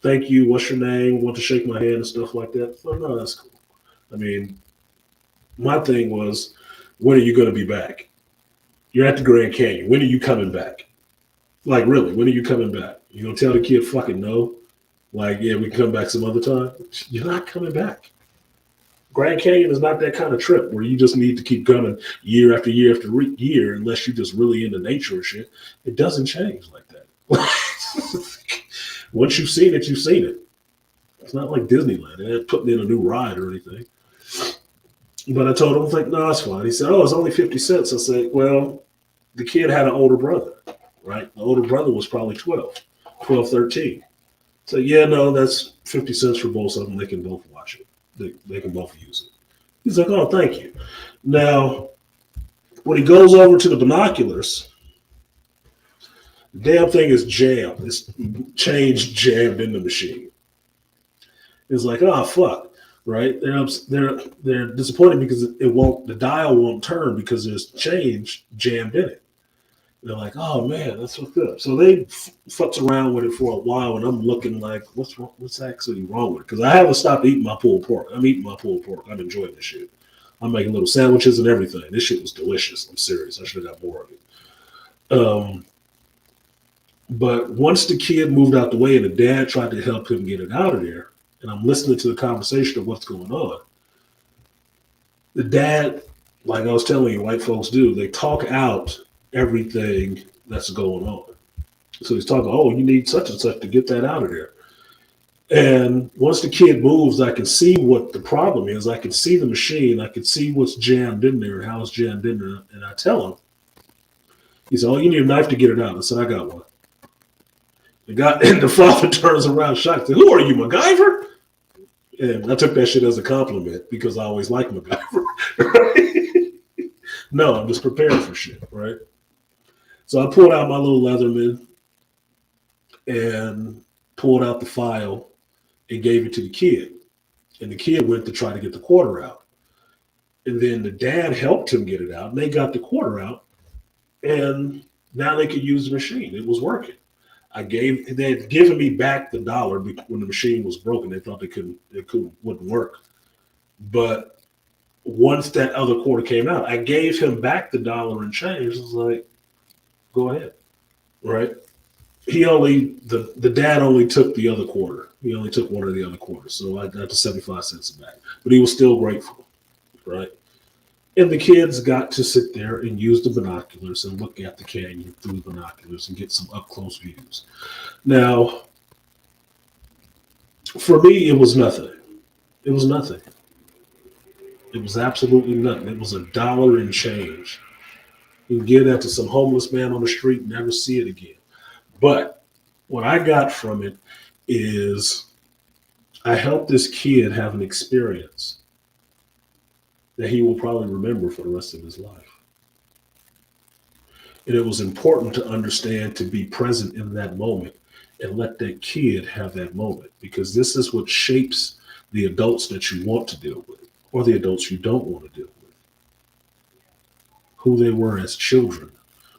thank you. What's your name? Want to shake my hand and stuff like that. So, no, that's cool. I mean, my thing was, when are you going to be back? You're at the Grand Canyon. When are you coming back? Like, really, when are you coming back? You going to tell the kid fucking no? Like, yeah, we can come back some other time? You're not coming back. Grand Canyon is not that kind of trip where you just need to keep coming year after year after year unless you're just really into nature and shit. It doesn't change like that. Once you've seen it, you've seen it. It's not like Disneyland. They're not putting in a new ride or anything. But I told him, like, no, it's fine. He said, oh, it's only 50 cents. I said, well, the kid had an older brother, right? The older brother was probably 12, 13. So, yeah, no, that's 50 cents for both of them. They can both watch it. They can both use it. He's like, oh, thank you. Now, when he goes over to the binoculars, the damn thing is jammed. It's change jammed in the machine. It's like, oh, fuck, right? They're disappointed because the dial won't turn because there's change jammed in it. They're like, oh man, that's what's good. So they futz around with it for a while, and I'm looking like, what's wrong? What's actually wrong with it? Because I haven't stopped eating my pulled pork. I'm eating my pulled pork. I'm enjoying this shit. I'm making little sandwiches and everything. This shit was delicious. I'm serious. I should have got more of it. But once the kid moved out the way and the dad tried to help him get it out of there, and I'm listening to the conversation of what's going on, the dad, like I was telling you, white folks do, they talk out everything that's going on. So he's talking, oh, you need such and such to get that out of there. And once the kid moves, I can see what the problem is. I can see the machine. I can see what's jammed in there and how it's jammed in there. And I tell him, he said, oh, you need a knife to get it out. I said, I got one. And the father turns around shocked. Said, who are you, MacGyver? And I took that shit as a compliment because I always like MacGyver. Right? No, I'm just prepared for shit, right? So I pulled out my little Leatherman and pulled out the file and gave it to the kid. And the kid went to try to get the quarter out. And then the dad helped him get it out. And they got the quarter out. And now they could use the machine. It was working. They had given me back the dollar when the machine was broken. They thought wouldn't work. But once that other quarter came out, I gave him back the dollar and change. I was like, go ahead, right? The dad only took the other quarter. He only took one of the other quarters. So I got the 75 cents back. But he was still grateful, right? And the kids got to sit there and use the binoculars and look at the canyon through the binoculars and get some up-close views. Now, for me, it was nothing. It was nothing. It was absolutely nothing. It was $1 and change. You can give that to some homeless man on the street and never see it again. But what I got from it is I helped this kid have an experience that he will probably remember for the rest of his life. And it was important to understand to be present in that moment and let that kid have that moment, because this is what shapes the adults that you want to deal with or the adults you don't want to deal with. Who they were as children,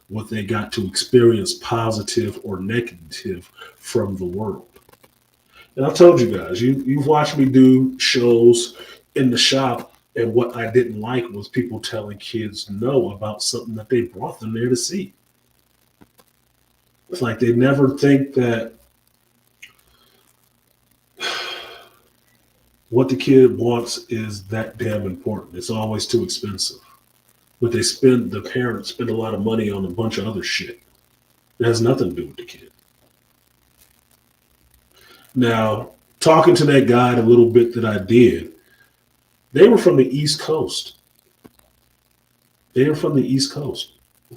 what they got to experience positive or negative from the world. And I told you guys, you've watched me do shows in the shop, and what I didn't like was people telling kids no about something that they brought them there to see. It's like they never think that what the kid wants is that damn important. It's always too expensive. But the parents spend a lot of money on a bunch of other shit. It has nothing to do with the kid. Now, talking to that guy a little bit that I did, they were from the East Coast.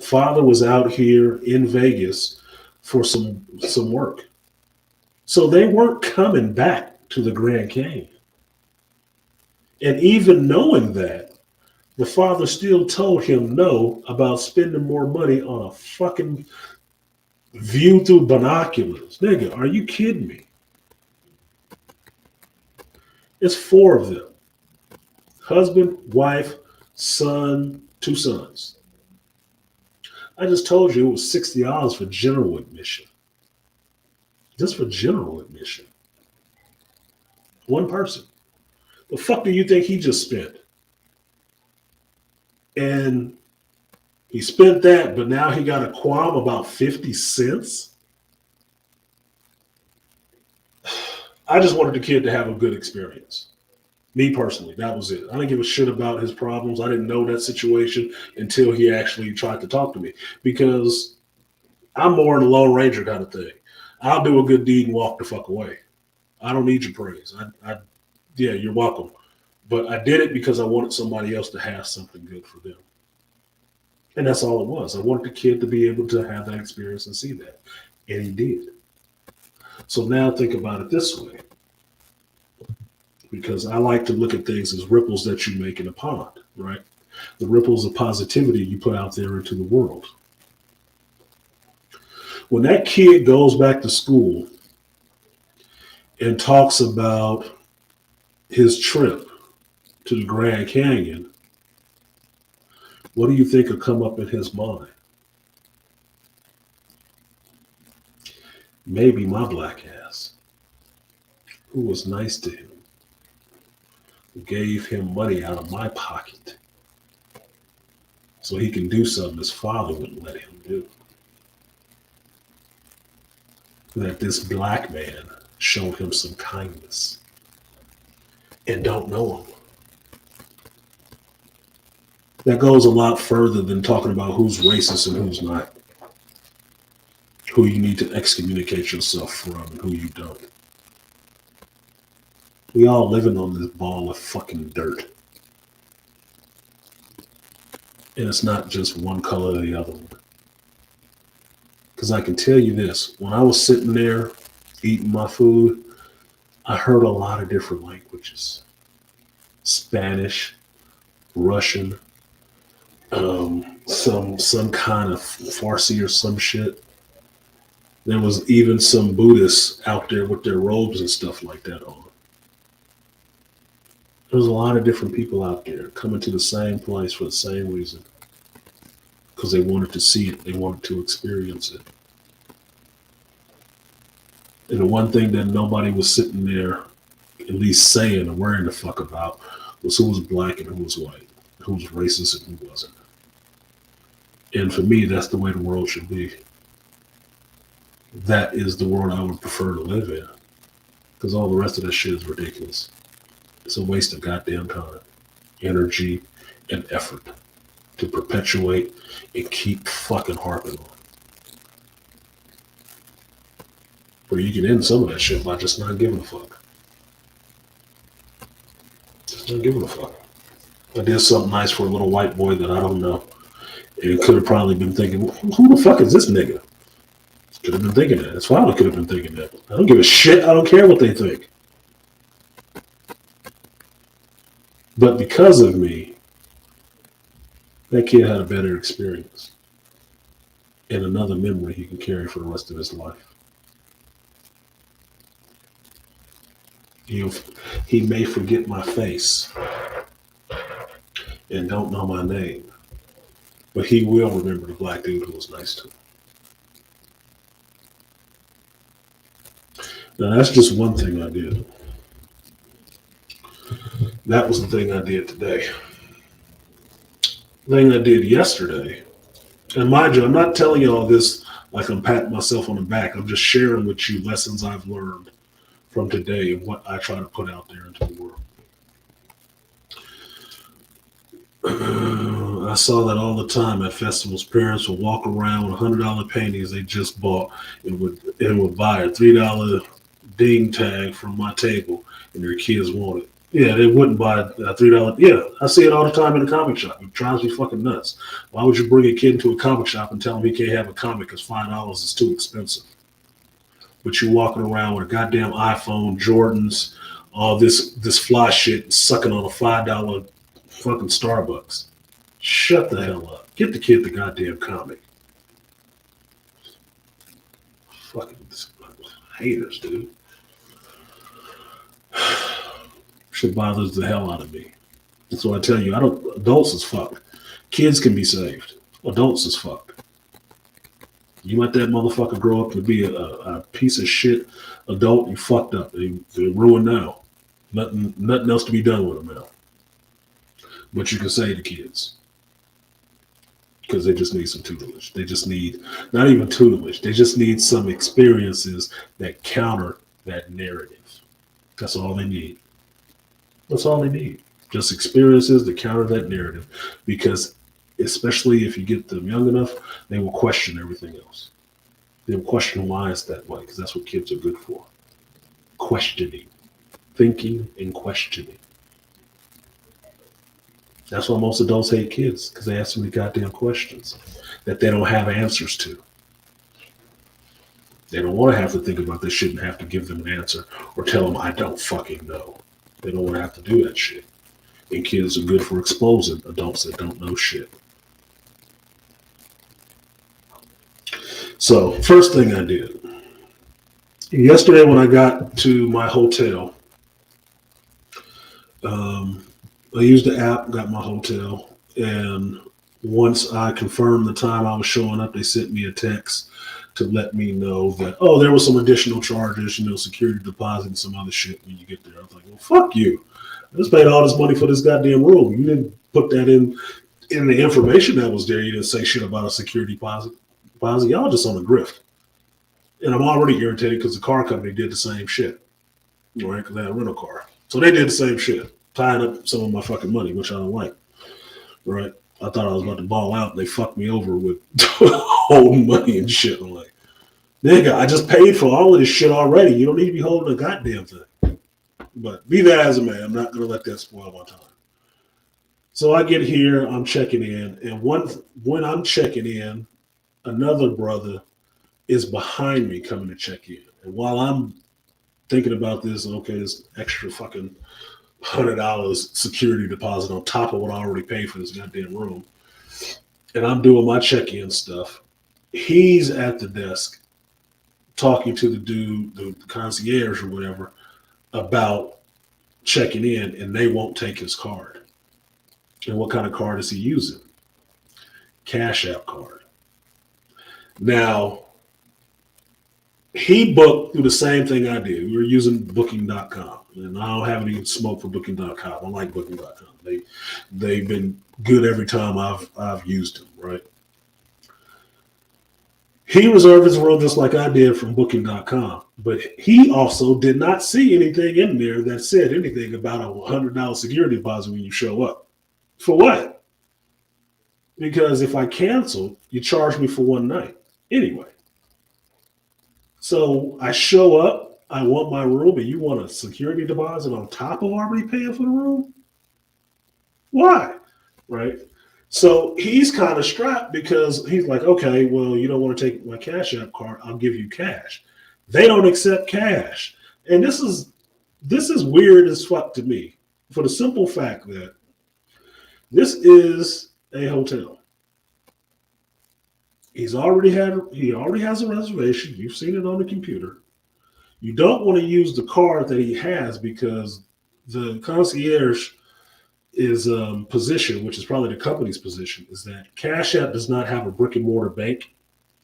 Father was out here in Vegas for some work. So they weren't coming back to the Grand Canyon. And even knowing that, the father still told him no about spending more money on a fucking view through binoculars. Nigga, are you kidding me? It's four of them: husband, wife, son, two sons. I just told you it was $60 for general admission. Just for general admission. One person. The fuck do you think he just spent? And he spent that, but now he got a qualm about 50 cents? I just wanted the kid to have a good experience. Me personally, that was it. I didn't give a shit about his problems. I didn't know that situation until he actually tried to talk to me, because I'm more in the Lone Ranger kind of thing. I'll do a good deed and walk the fuck away. I don't need your praise. Yeah, you're welcome. But I did it because I wanted somebody else to have something good for them. And that's all it was. I wanted the kid to be able to have that experience and see that. And he did. So now think about it this way. Because I like to look at things as ripples that you make in a pond, right? The ripples of positivity you put out there into the world. When that kid goes back to school and talks about his trip to the Grand Canyon, what do you think will come up in his mind? Maybe my black ass, who was nice to him, who gave him money out of my pocket so he can do something his father wouldn't let him do. That this black man showed him some kindness and don't know him. That goes a lot further than talking about who's racist and who's not, who you need to excommunicate yourself from and who you don't. We all living on this ball of fucking dirt. And it's not just one color or the other one. Because I can tell you this, when I was sitting there eating my food, I heard a lot of different languages. Spanish, Russian, some kind of Farsi or some shit. There was even some Buddhists out there with their robes and stuff like that on. There was a lot of different people out there coming to the same place for the same reason. Because they wanted to see it. They wanted to experience it. And the one thing that nobody was sitting there at least saying or worrying the fuck about was who was black and who was white, who was racist and who wasn't. And for me, that's the way the world should be. That is the world I would prefer to live in. Because all the rest of that shit is ridiculous. It's a waste of goddamn time, energy, and effort to perpetuate and keep fucking harping on. Where you can end some of that shit by just not giving a fuck. Just not giving a fuck. I did something nice for a little white boy that I don't know. And could have probably been thinking, who the fuck is this nigga? Could have been thinking that. His father could have been thinking that. I don't give a shit. I don't care what they think. But because of me, that kid had a better experience and another memory he can carry for the rest of his life. He may forget my face and don't know my name, but he will remember the black dude who was nice to him. Now, that's just one thing I did. That was the thing I did today. The thing I did yesterday, and mind you, I'm not telling you all this like I'm patting myself on the back. I'm just sharing with you lessons I've learned from today and what I try to put out there into the world. I saw that all the time at festivals. Parents would walk around with $100 paintings they just bought and would buy a $3 ding tag from my table, and their kids want it. Yeah, they wouldn't buy a $3. Yeah, I see it all the time in the comic shop. It drives me fucking nuts. Why would you bring a kid into a comic shop and tell him he can't have a comic because $5 is too expensive? But you're walking around with a goddamn iPhone, Jordans, all this fly shit, sucking on a $5 fucking Starbucks. Shut the hell up. Get the kid the goddamn comic. Fucking haters, dude. Shit bothers the hell out of me. So I tell you, adults is fucked. Kids can be saved. Adults is fucked. You let that motherfucker grow up to be a piece of shit adult, you fucked up. They're ruined now. Nothing else to be done with them now. But you can say to kids. Because they just need some tutelage. They just need, not even tutelage, they just need some experiences that counter that narrative. That's all they need. That's all they need. Just experiences to counter that narrative. Because especially if you get them young enough, they will question everything else. They will question why it's that way, because that's what kids are good for. Questioning. Thinking and questioning. That's why most adults hate kids, because they ask so many goddamn questions that they don't have answers to. They don't want to have to think about this shit and have to give them an answer or tell them, I don't fucking know. They don't want to have to do that shit. And kids are good for exposing adults that don't know shit. So, first thing I did. Yesterday when I got to my hotel, I used the app, got my hotel, and once I confirmed the time I was showing up, they sent me a text to let me know that, oh, there was some additional charges, security deposit and some other shit when you get there. I was like, well, fuck you. I just paid all this money for this goddamn room. You didn't put that in the information that was there. You didn't say shit about a security deposit. Y'all just on the grift. And I'm already irritated because the car company did the same shit. Right? Because they had a rental car. So they did the same shit. Tying up some of my fucking money, which I don't like. Right? I thought I was about to ball out and they fucked me over with holding money and shit. I'm like, nigga, I just paid for all of this shit already. You don't need to be holding a goddamn thing. But be that as it may, I'm not going to let that spoil my time. So I get here, I'm checking in, and when I'm checking in, another brother is behind me coming to check in. And while I'm thinking about this, okay, this extra fucking $100 security deposit on top of what I already paid for this goddamn room, and I'm doing my check-in stuff, he's at the desk talking to the dude, the concierge or whatever, about checking in, and they won't take his card. And what kind of card is he using? Cash App card. Now, he booked through the same thing I did. We were using booking.com. And I don't have any smoke for booking.com. I like booking.com. They've been good every time I've used them, right? He reserved his room just like I did from booking.com. But he also did not see anything in there that said anything about a $100 security deposit when you show up. For what? Because if I cancel, you charge me for one night. Anyway. So I show up, I want my room, and you want a security deposit on top of already paying for the room? Why? Right? So he's kind of strapped because he's like, okay, well, you don't want to take my Cash App card, I'll give you cash. They don't accept cash. And this is weird as fuck to me for the simple fact that this is a hotel. He already has a reservation. You've seen it on the computer. You don't want to use the card that he has because the concierge is position, which is probably the company's position, is that Cash App does not have a brick and mortar bank,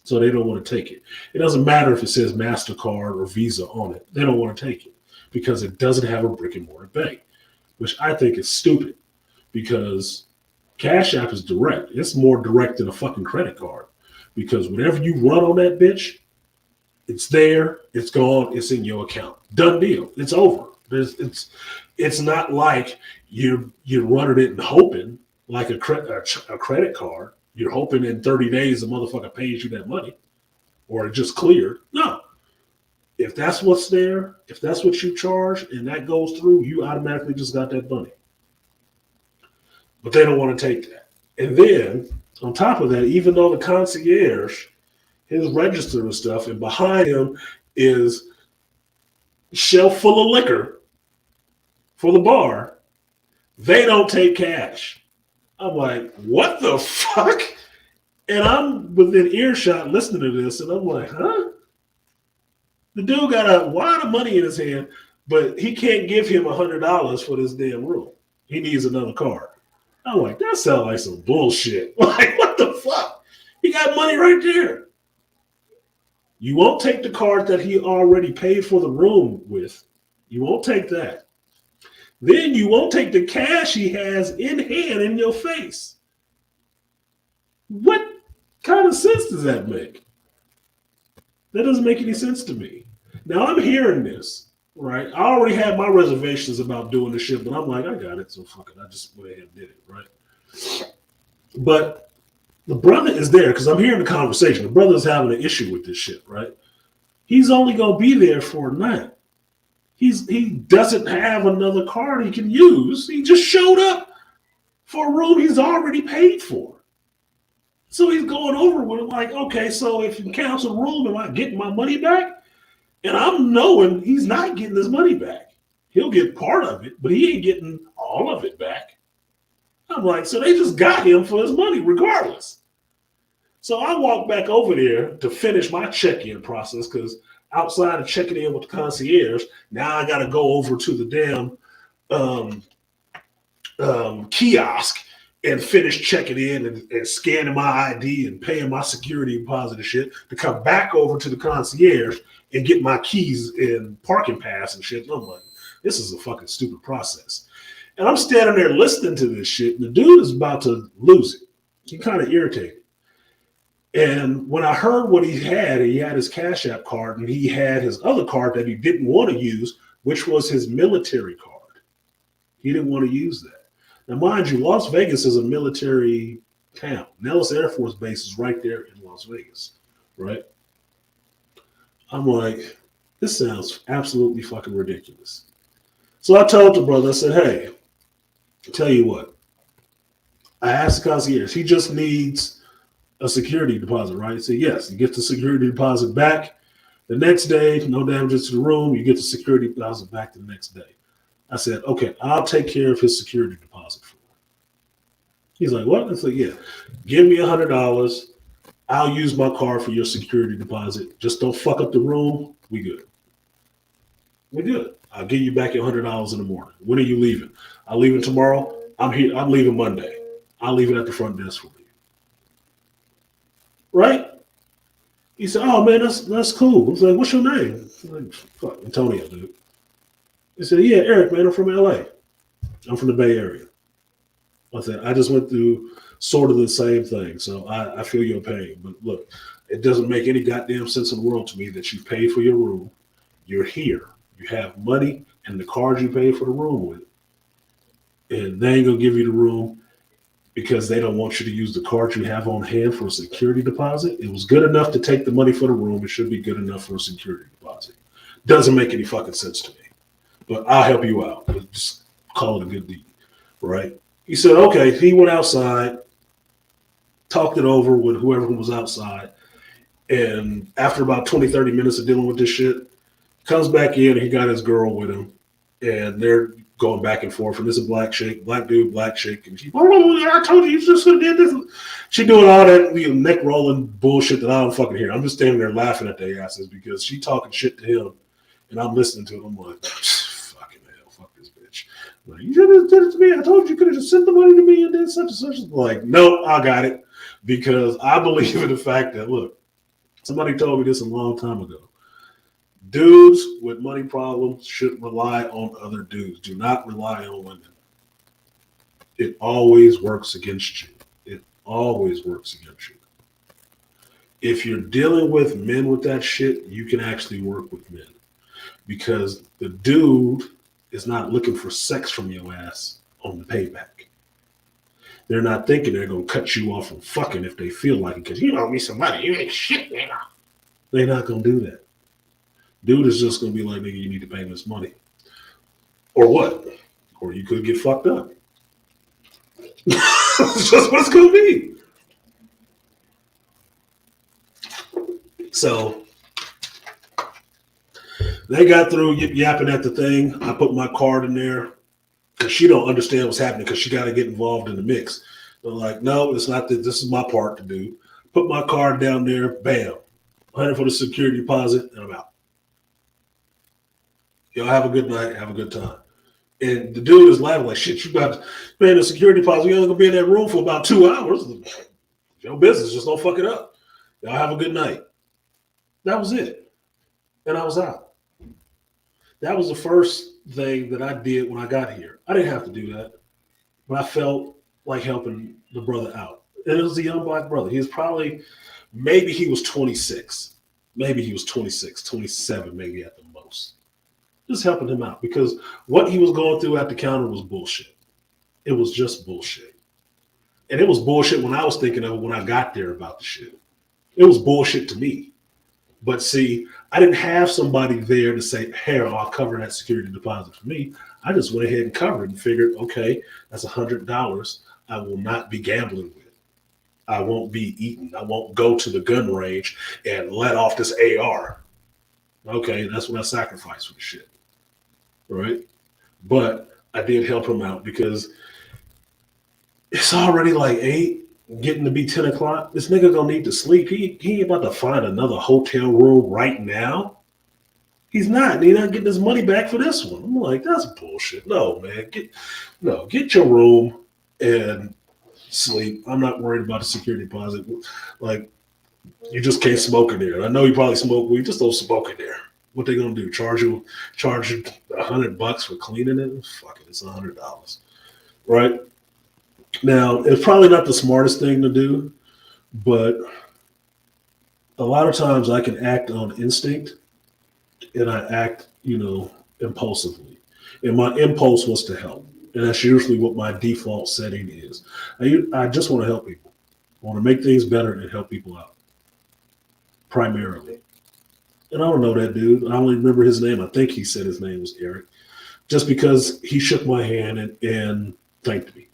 so they don't want to take it. It doesn't matter if it says MasterCard or Visa on it. They don't want to take it because it doesn't have a brick and mortar bank, which I think is stupid because Cash App is direct. It's more direct than a fucking credit card. Because whenever you run on that bitch, it's there, it's gone, it's in your account. Done deal. It's over. It's not like you're running it and hoping like a credit card. You're hoping in 30 days the motherfucker pays you that money or it just cleared. No. If that's what's there, if that's what you charge, and that goes through, you automatically just got that money. But they don't want to take that. And then on top of that, even though the concierge, his register and stuff, and behind him is shelf full of liquor for the bar, they don't take cash. I'm like, what the fuck? And I'm within earshot listening to this, and I'm like, huh? The dude got a wad of money in his hand, but he can't give him $100 for this damn room. He needs another card. I'm like, that sounds like some bullshit. Like, what the fuck? He got money right there. You won't take the card that he already paid for the room with. You won't take that. Then you won't take the cash he has in hand in your face. What kind of sense does that make? That doesn't make any sense to me. Now I'm hearing this, right? I already had my reservations about doing the shit, but I'm like, I got it, so fuck it. I just went ahead and did it, right? But the brother is there because I'm hearing the conversation. The brother's having an issue with this shit, right? He's only gonna be there for a night. He doesn't have another card he can use. He just showed up for a room he's already paid for. So he's going over with it like, okay, so if you cancel the room, am I getting my money back? And I'm knowing he's not getting his money back. He'll get part of it, but he ain't getting all of it back. I'm like, so they just got him for his money regardless. So I walked back over there to finish my check-in process because outside of checking in with the concierge, now I got to go over to the damn kiosk and finish checking in and scanning my ID and paying my security deposit and shit to come back over to the concierge and get my keys and parking pass and shit. And I'm like, this is a fucking stupid process. And I'm standing there listening to this shit, and the dude is about to lose it. He kind of irritated. And when I heard what he had his Cash App card, and he had his other card that he didn't want to use, which was his military card. He didn't want to use that. Now, mind you, Las Vegas is a military town. Nellis Air Force Base is right there in Las Vegas, right? I'm like, this sounds absolutely fucking ridiculous. So I told the brother, I said, hey, I'll tell you what. I asked the concierge, he just needs a security deposit, right? He said, yes, you get the security deposit back the next day, no damages to the room, you get the security deposit back the next day. I said, okay, I'll take care of his security deposit for him. He's like, what? I said, yeah, give me $100. I'll use my card for your security deposit. Just don't fuck up the room. We good. We good. I'll give you back your $100 in the morning. When are you leaving? I'm leaving tomorrow. I'm here. I'm leaving Monday. I'll leave it at the front desk for you. Right? He said, oh man, that's cool. I was like, what's your name? I'm like, fuck, Antonio, dude. He said, yeah, Eric, man, I'm from LA. I'm from the Bay Area. I said, I just went through sort of the same thing. So I feel your pain. But look, it doesn't make any goddamn sense in the world to me that you paid for your room. You're here. You have money and the card you paid for the room with. And they ain't going to give you the room because they don't want you to use the card you have on hand for a security deposit. It was good enough to take the money for the room. It should be good enough for a security deposit. Doesn't make any fucking sense to me. But I'll help you out. Just call it a good deed, right? He said, okay. He went outside, talked it over with whoever was outside. And after about 20, 30 minutes of dealing with this shit, comes back in and he got his girl with him. And they're going back and forth. And this is black chick, black dude, black chick. And she, oh, I told you just did this. She doing all that neck rolling bullshit that I don't fucking hear. I'm just standing there laughing at their asses because she talking shit to him. And I'm listening to it. I'm like, fucking hell, fuck this bitch. Like, you should have did it to me. I told you could have just sent the money to me and did such and such. Like, no, I got it. Because I believe in the fact that, look, somebody told me this a long time ago. Dudes with money problems shouldn't rely on other dudes. Do not rely on women. It always works against you. It always works against you. If you're dealing with men with that shit, you can actually work with men. Because the dude is not looking for sex from your ass on the payback. They're not thinking they're going to cut you off from fucking if they feel like it because you owe me some money. You ain't shit, man. They're not going to do that. Dude is just gonna be like, nigga, you need to pay me this money. Or what? Or you could get fucked up. That's just what it's gonna be. So they got through yapping at the thing. I put my card in there because she don't understand what's happening because she got to get involved in the mix. They're like, no, it's not that. This is my part to do. Put my card down there. Bam. 100 for the security deposit, and I'm out. Y'all have a good night. Have a good time. And the dude is laughing like, shit, you got to pay the security deposit. You're only going to be in that room for about 2 hours. Your business. Just don't fuck it up. Y'all have a good night. That was it. And I was out. That was the first thing that I did when I got here. I didn't have to do that, but I felt like helping the brother out. And it was a young black brother. He was probably, maybe he was 26. Maybe he was 26, 27, maybe at the most. Just helping him out because what he was going through at the counter was bullshit. It was just bullshit. And it was bullshit when I was thinking of it when I got there about the shit. It was bullshit to me. But see, I didn't have somebody there to say, hey, I'll cover that security deposit for me. I just went ahead and covered and figured, okay, that's $100 I will not be gambling with. I won't be eating. I won't go to the gun range and let off this AR. Okay, that's what I sacrificed for the shit. Right? But I did help him out because it's already like 8. Getting to be 10 o'clock, this nigga gonna need to sleep. He ain't about to find another hotel room right now. He's not. He's not getting his money back for this one. I'm like, that's bullshit. No, man. Get your room and sleep. I'm not worried about the security deposit. Like, you just can't smoke in there. And I know you probably smoke weed. Just don't smoke in there. What they gonna do? Charge you $100 for cleaning it? Fuck it, it's $100, right? Now, it's probably not the smartest thing to do, but a lot of times I can act on instinct and I act, impulsively. And my impulse was to help. And that's usually what my default setting is. I just want to help people. I want to make things better and help people out, primarily. And I don't know that dude. I only remember his name. I think he said his name was Eric, just because he shook my hand and thanked me.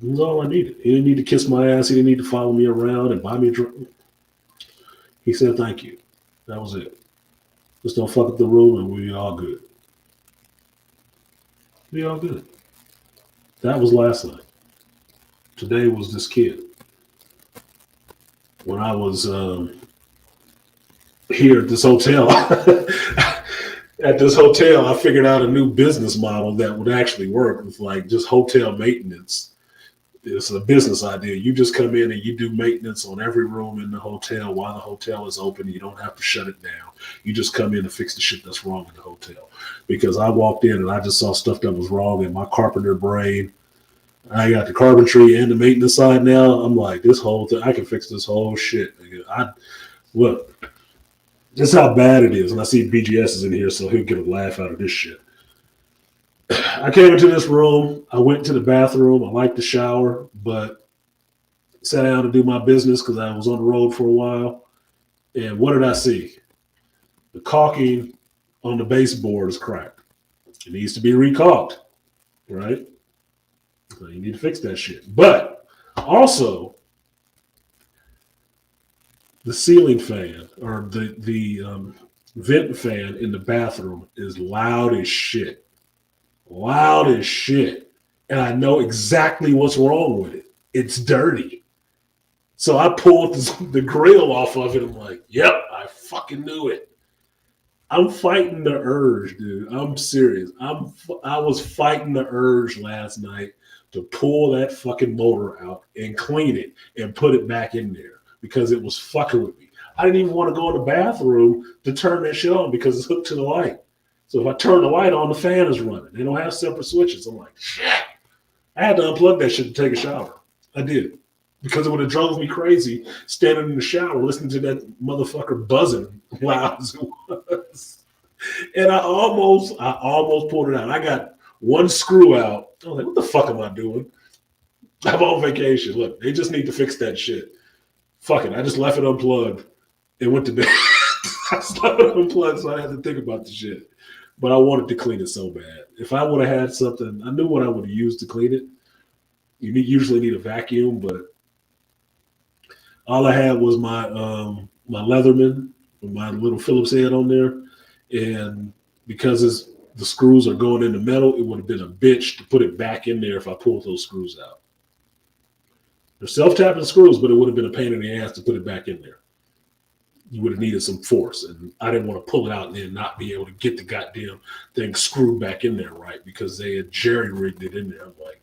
That's all I needed. He didn't need to kiss my ass. He didn't need to follow me around and buy me a drink. He said, thank you. That was it. Just don't fuck up the room and we'll be all good. Be all good. That was last night. Today was this kid. When I was here at this hotel, I figured out a new business model that would actually work with like just hotel maintenance. It's a business idea. You just come in and you do maintenance on every room in the hotel while the hotel is open. You don't have to shut it down. You just come in and fix the shit that's wrong in the hotel. Because I walked in and I just saw stuff that was wrong in my carpenter brain. I got the carpentry and the maintenance side now. I'm like, this whole thing, I can fix this whole shit. Look, this is how bad it is. And I see BGS is in here, so he'll get a laugh out of this shit. I came into this room. I went to the bathroom. I liked the shower, but sat down to do my business because I was on the road for a while. And what did I see? The caulking on the baseboard is cracked. It needs to be recaulked, right? So you need to fix that shit. But also, the ceiling fan or the vent fan in the bathroom is loud as shit. Loud as shit. And I know exactly what's wrong with it. It's dirty. So I pulled the grill off of it. I'm like, yep, I fucking knew it. I'm fighting the urge, dude. I'm serious. I was fighting the urge last night to pull that fucking motor out and clean it and put it back in there because it was fucking with me. I didn't even want to go in the bathroom to turn that shit on because it's hooked to the light. So if I turn the light on, the fan is running. They don't have separate switches. I'm like, shit. I had to unplug that shit to take a shower. I did. Because it would have drove me crazy standing in the shower listening to that motherfucker buzzing loud as it was. And I almost pulled it out. I got one screw out. I was like, what the fuck am I doing? I'm on vacation. Look, they just need to fix that shit. Fuck it. I just left it unplugged and went to bed. I started unplugged, so I had to think about the shit. But I wanted to clean it so bad. If I would have had something, I knew what I would have used to clean it. Usually need a vacuum, but all I had was my Leatherman with my little Phillips head on there, and because the screws are going into metal, it would have been a bitch to put it back in there if I pulled those screws out. They're self-tapping screws, but it would have been a pain in the ass to put it back in there. You would have needed some force, and I didn't want to pull it out and then not be able to get the goddamn thing screwed back in there right because they had jerry rigged it in there. I'm like,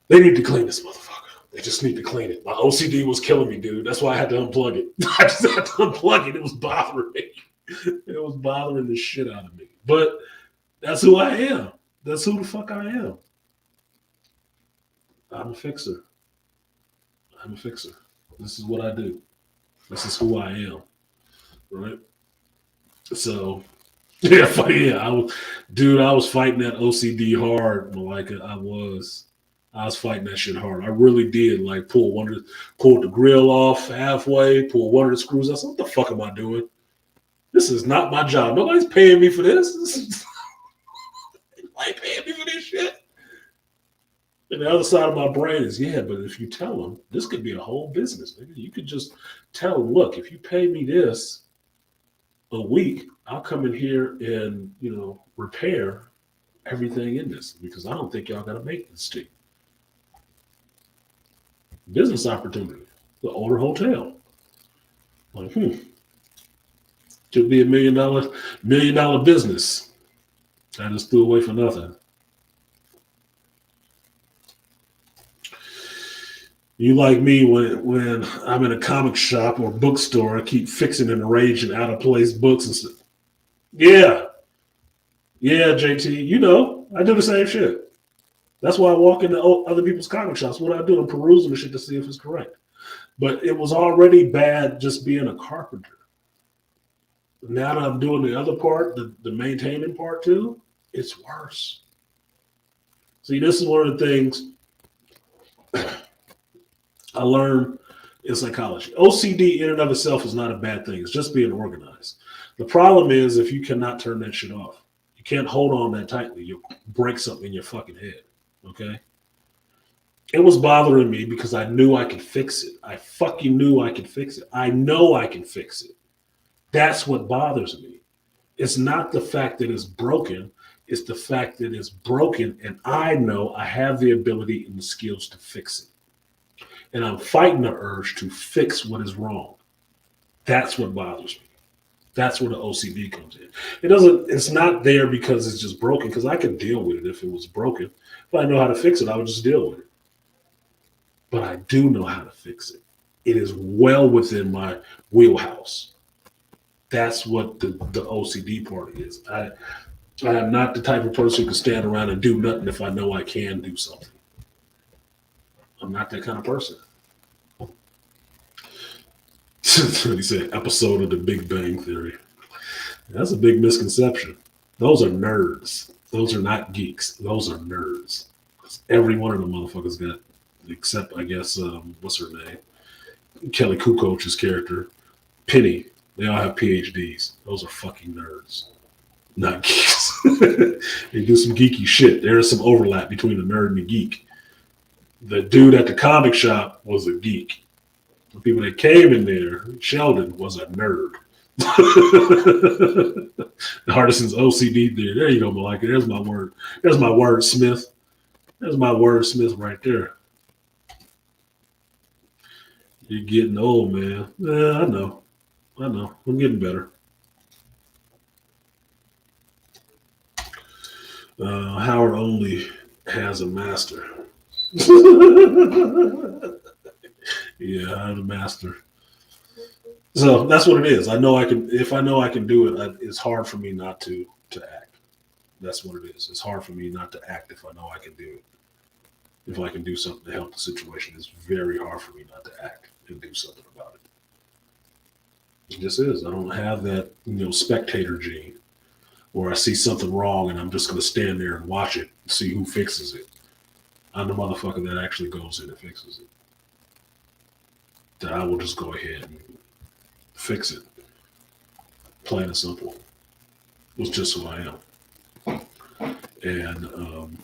they need to clean this motherfucker. They just need to clean it. My OCD was killing me, dude. That's why I had to unplug it. I just had to unplug it. It was bothering me. It was bothering the shit out of me. But that's who I am. That's who the fuck I am. I'm a fixer. I'm a fixer. This is what I do. This is who I am. Right? So, yeah, I was fighting that OCD hard, Malika. I was fighting that shit hard. I really did. Like pull the grill off halfway, pull one of the screws. I said, "What the fuck am I doing? This is not my job. Nobody's paying me for this. Nobody paying me for this shit." And the other side of my brain is, yeah, but if you tell them, this could be a whole business. Maybe you could just tell them, look, if you pay me this a week, I'll come in here and repair everything in this because I don't think y'all got to make this to you. Business opportunity, the older hotel. Like, could be $1 million business. I just threw away for nothing. You like me when I'm in a comic shop or bookstore, I keep fixing and arranging out of place books and stuff. Yeah, JT, I do the same shit. That's why I walk into other people's comic shops. What I do, I'm perusing the shit to see if it's correct. But it was already bad just being a carpenter. Now that I'm doing the other part, the maintaining part too, it's worse. See, this is one of the things I learned in psychology. OCD in and of itself is not a bad thing. It's just being organized. The problem is if you cannot turn that shit off. You can't hold on that tightly. You'll break something in your fucking head. Okay? It was bothering me because I knew I could fix it. I fucking knew I could fix it. I know I can fix it. That's what bothers me. It's not the fact that it's broken. It's the fact that it's broken and I know I have the ability and the skills to fix it. And I'm fighting the urge to fix what is wrong. That's what bothers me. That's where the OCD comes in. It's not there because it's just broken, because I could deal with it if it was broken. If I know how to fix it, I would just deal with it. But I do know how to fix it. It is well within my wheelhouse. That's what the OCD part is. I am not the type of person who can stand around and do nothing if I know I can do something. I'm not that kind of person. He said, episode of the Big Bang Theory. That's a big misconception. Those are nerds. Those are not geeks. Those are nerds. Every one of them motherfuckers got, except, I guess, what's her name? Kelly Kukoch's character, Penny. They all have PhDs. Those are fucking nerds. Not geeks. They do some geeky shit. There is some overlap between the nerd and the geek. The dude at the comic shop was a geek. The people that came in there, Sheldon was a nerd. The artisan's OCD there. There you go, Malika. There's my word. There's my wordsmith. There's my wordsmith right there. You're getting old, man. I know. I'm getting better. Howard only has a master. Yeah, I'm a master. So that's what it is. I know I can. If I know I can do it, it's hard for me not to act. That's what it is. It's hard for me not to act if I know I can do it. If I can do something to help the situation, it's very hard for me not to act and do something about it. It just is. I don't have that, spectator gene where I see something wrong and I'm just going to stand there and watch it and see who fixes it. I'm the motherfucker that actually goes in and fixes it. That I will just go ahead and fix it. Plain and simple. It's just who I am. And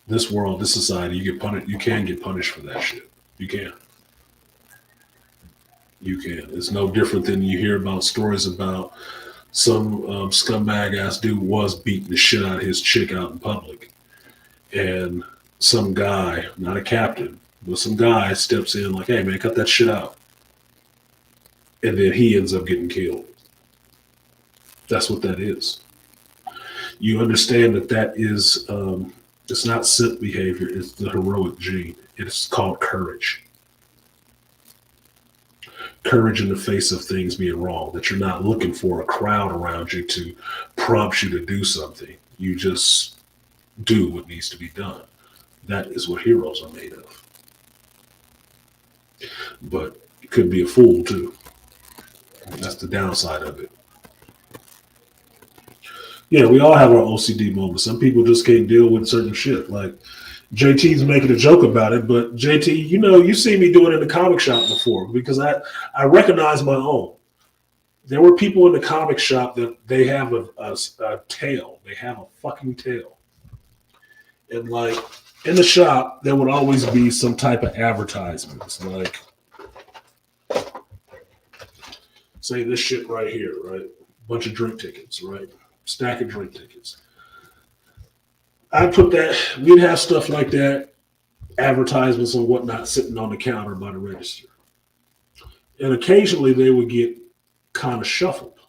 this world, this society, you get punished. You can get punished for that shit. You can. You can. It's no different than you hear about stories about some scumbag ass dude was beating the shit out of his chick out in public, and some guy, not a captain, but some guy steps in like, "Hey man, cut that shit out," and then he ends up getting killed. That's what that is. You understand that that is. It's not simp behavior. It's the heroic gene. It's called courage. Courage in the face of things being wrong, that you're not looking for a crowd around you to prompt you to do something. You just do what needs to be done. That is what heroes are made of. But you could be a fool too. That's the downside of it. Yeah, we all have our OCD moments. Some people just can't deal with certain shit. Like JT's making a joke about it, but JT, you see me do it in the comic shop before because I recognize my own. There were people in the comic shop that they have a tail. They have a fucking tail. And like in the shop, there would always be some type of advertisements. Like, say this shit right here, right? Bunch of drink tickets, right? Stack of drink tickets. I put that, we'd have stuff like that, advertisements and whatnot sitting on the counter by the register. And occasionally they would get kind of shuffled.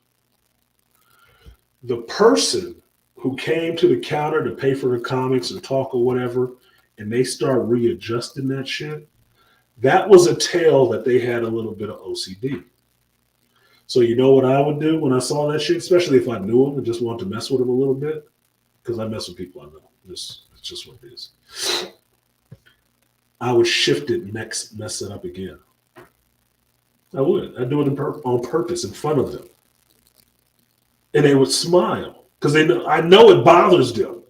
The person who came to the counter to pay for the comics or talk or whatever, and they start readjusting that shit, that was a tale that they had a little bit of OCD. So you know what I would do when I saw that shit, especially if I knew them and just wanted to mess with them a little bit, because I mess with people I know. It's just what it is. I would shift it next, mess it up again. I would. I'd do it on purpose in front of them. And they would smile because I know it bothers them.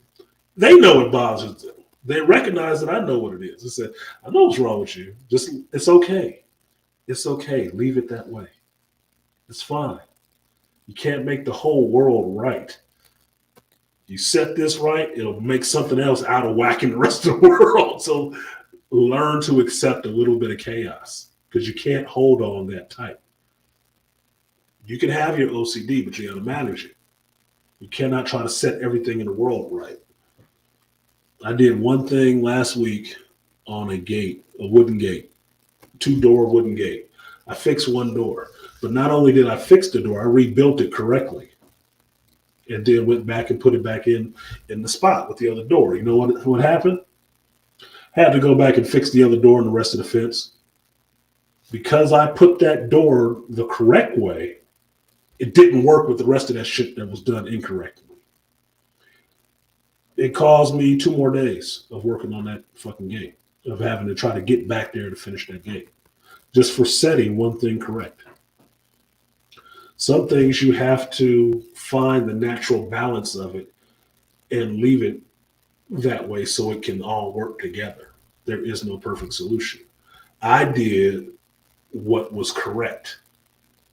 They know it bothers them. They recognize that I know what it is. I said, I know what's wrong with you. Just, it's okay. It's okay. Leave it that way. It's fine. You can't make the whole world right. You set this right, it'll make something else out of whack in the rest of the world. So learn to accept a little bit of chaos because you can't hold on that tight. You can have your OCD, but you got to manage it. You cannot try to set everything in the world right. I did one thing last week on a gate, a wooden gate, 2-door wooden gate. I fixed one door, but not only did I fix the door, I rebuilt it correctly. And then went back and put it back in the spot with the other door. You know what happened? Had to go back and fix the other door and the rest of the fence. Because I put that door the correct way, it didn't work with the rest of that shit that was done incorrectly. It caused me 2 more days of working on that fucking gate, of having to try to get back there to finish that gate, just for setting one thing correct. Some things you have to find the natural balance of it and leave it that way so it can all work together. There is no perfect solution. I did what was correct,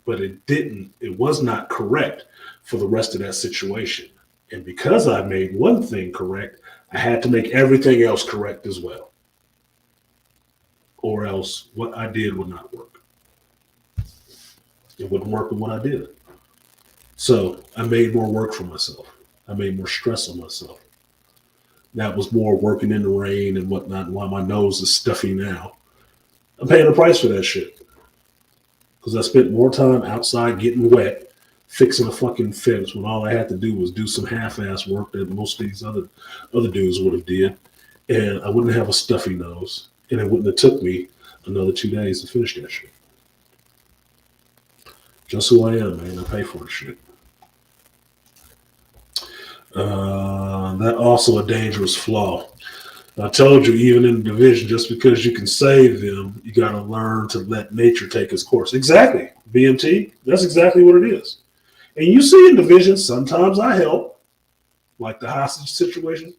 but it was not correct for the rest of that situation. And because I made one thing correct, I had to make everything else correct as well. Or else what I did would not work. It wouldn't work with what I did. So I made more work for myself. I made more stress on myself. That was more working in the rain and whatnot. While my nose is stuffy now, I'm paying a price for that shit. Because I spent more time outside getting wet, fixing a fucking fence when all I had to do was do some half-ass work that most of these other dudes would have did. And I wouldn't have a stuffy nose. And it wouldn't have took me another 2 days to finish that shit. Just who I am, man. I pay for the shit. That also a dangerous flaw. I told you, even in the division, just because you can save them, you got to learn to let nature take its course. Exactly. BMT, that's exactly what it is. And you see in division, sometimes I help, like the hostage situation.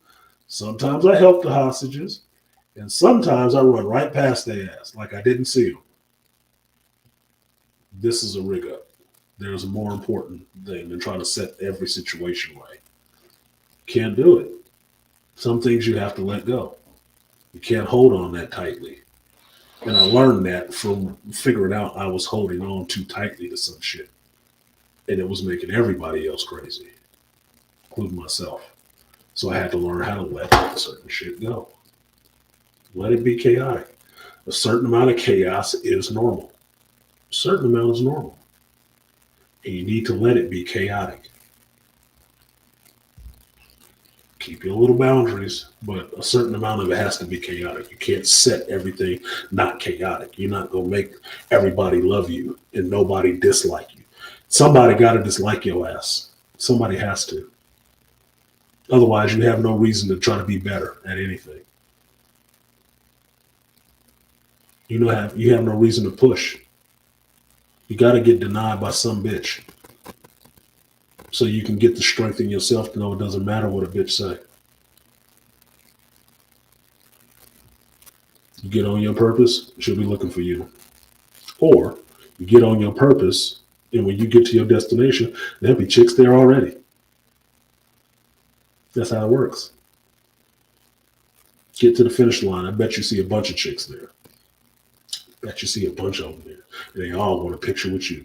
Sometimes I help the hostages. And sometimes I run right past their ass, like I didn't see them. This is a rig up. There's a more important thing than trying to set every situation right. Can't do it. Some things you have to let go. You can't hold on that tightly. And I learned that from figuring out I was holding on too tightly to some shit. And it was making everybody else crazy, including myself. So I had to learn how to let certain shit go. Let it be chaotic. A certain amount of chaos is normal. A certain amount is normal. And you need to let it be chaotic. Keep your little boundaries, but a certain amount of it has to be chaotic. You can't set everything not chaotic. You're not going to make everybody love you and nobody dislike you. Somebody got to dislike your ass. Somebody has to. Otherwise, you have no reason to try to be better at anything. You have no reason to push. You got to get denied by some bitch, so you can get the strength in yourself to know it doesn't matter what a bitch say. You get on your purpose, she'll be looking for you. Or you get on your purpose, and when you get to your destination, there'll be chicks there already. That's how it works. Get to the finish line. I bet you see a bunch of chicks there. Bet you see a bunch of them there. And they all want a picture with you.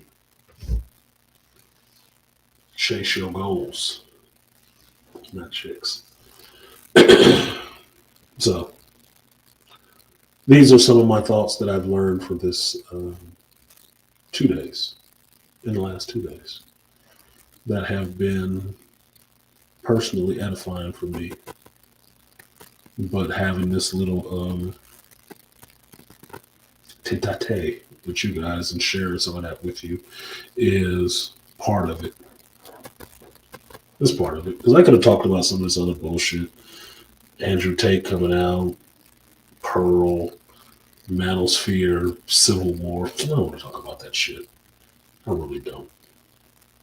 Chase your goals, not chicks. So, these are some of my thoughts that I've learned for this 2 days, in the last 2 days, that have been personally edifying for me. But having this little tete-a-tete with you guys and sharing some of that with you is part of it. It's part of it. Because I could have talked about some of this other bullshit. Andrew Tate coming out, Pearl, Manosphere, Civil War. I don't want to talk about that shit. I really don't.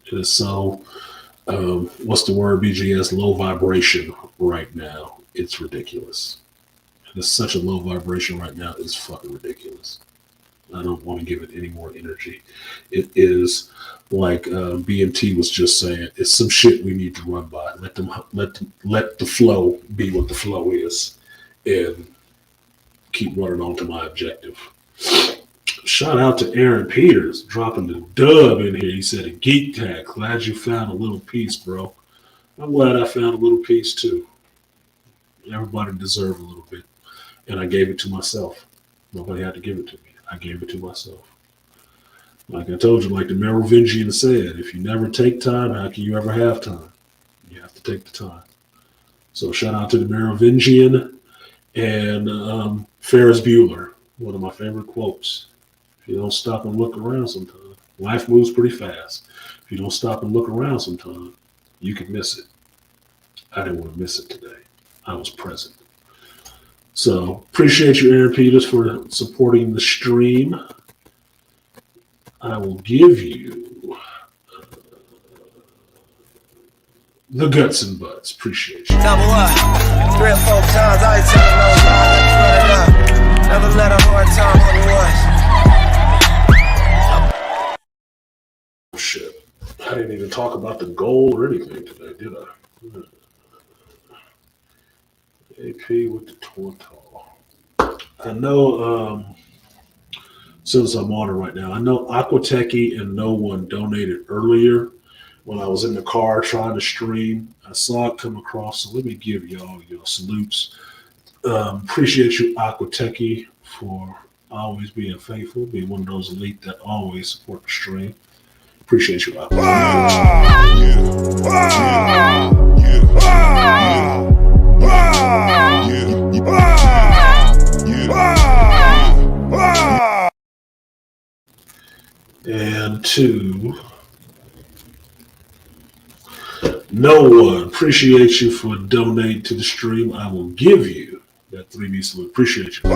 It is so, what's the word, BGS? Low vibration right now. It's ridiculous. It is such a low vibration right now. It's fucking ridiculous. I don't want to give it any more energy. It is like BMT was just saying. It's some shit we need to run by. Let the flow be what the flow is, and keep running on to my objective. Shout out to Aaron Peters dropping the dub in here. He said a geek tag. Glad you found a little piece, bro. I'm glad I found a little piece too. Everybody deserved a little bit, and I gave it to myself. Nobody had to give it to me. I gave it to myself. Like I told you, like the Merovingian said, if you never take time, how can you ever have time? You have to take the time. So shout out to the Merovingian and Ferris Bueller, one of my favorite quotes. If you don't stop and look around sometime, life moves pretty fast. If you don't stop and look around sometime, you can miss it. I didn't want to miss it today. I was present. So appreciate you, Aaron Peters, for supporting the stream. I will give you the guts and butts. Appreciate you. Double up. 3 or 4 times, I ain't telling no lie. Run it up. Never let a hard time on the Oh, shit. I didn't even talk about the goal or anything today, did I? AP with the Tortal. I know, since I'm on it right now, I know Aquatechie and No One donated earlier when I was in the car trying to stream. I saw it come across, so let me give y'all your salutes. Appreciate you, Aquatechie, for always being faithful, being one of those elite that always support the stream. Appreciate you, And to No One, appreciate you for donating to the stream. I will give you that 3B salute. Appreciate you.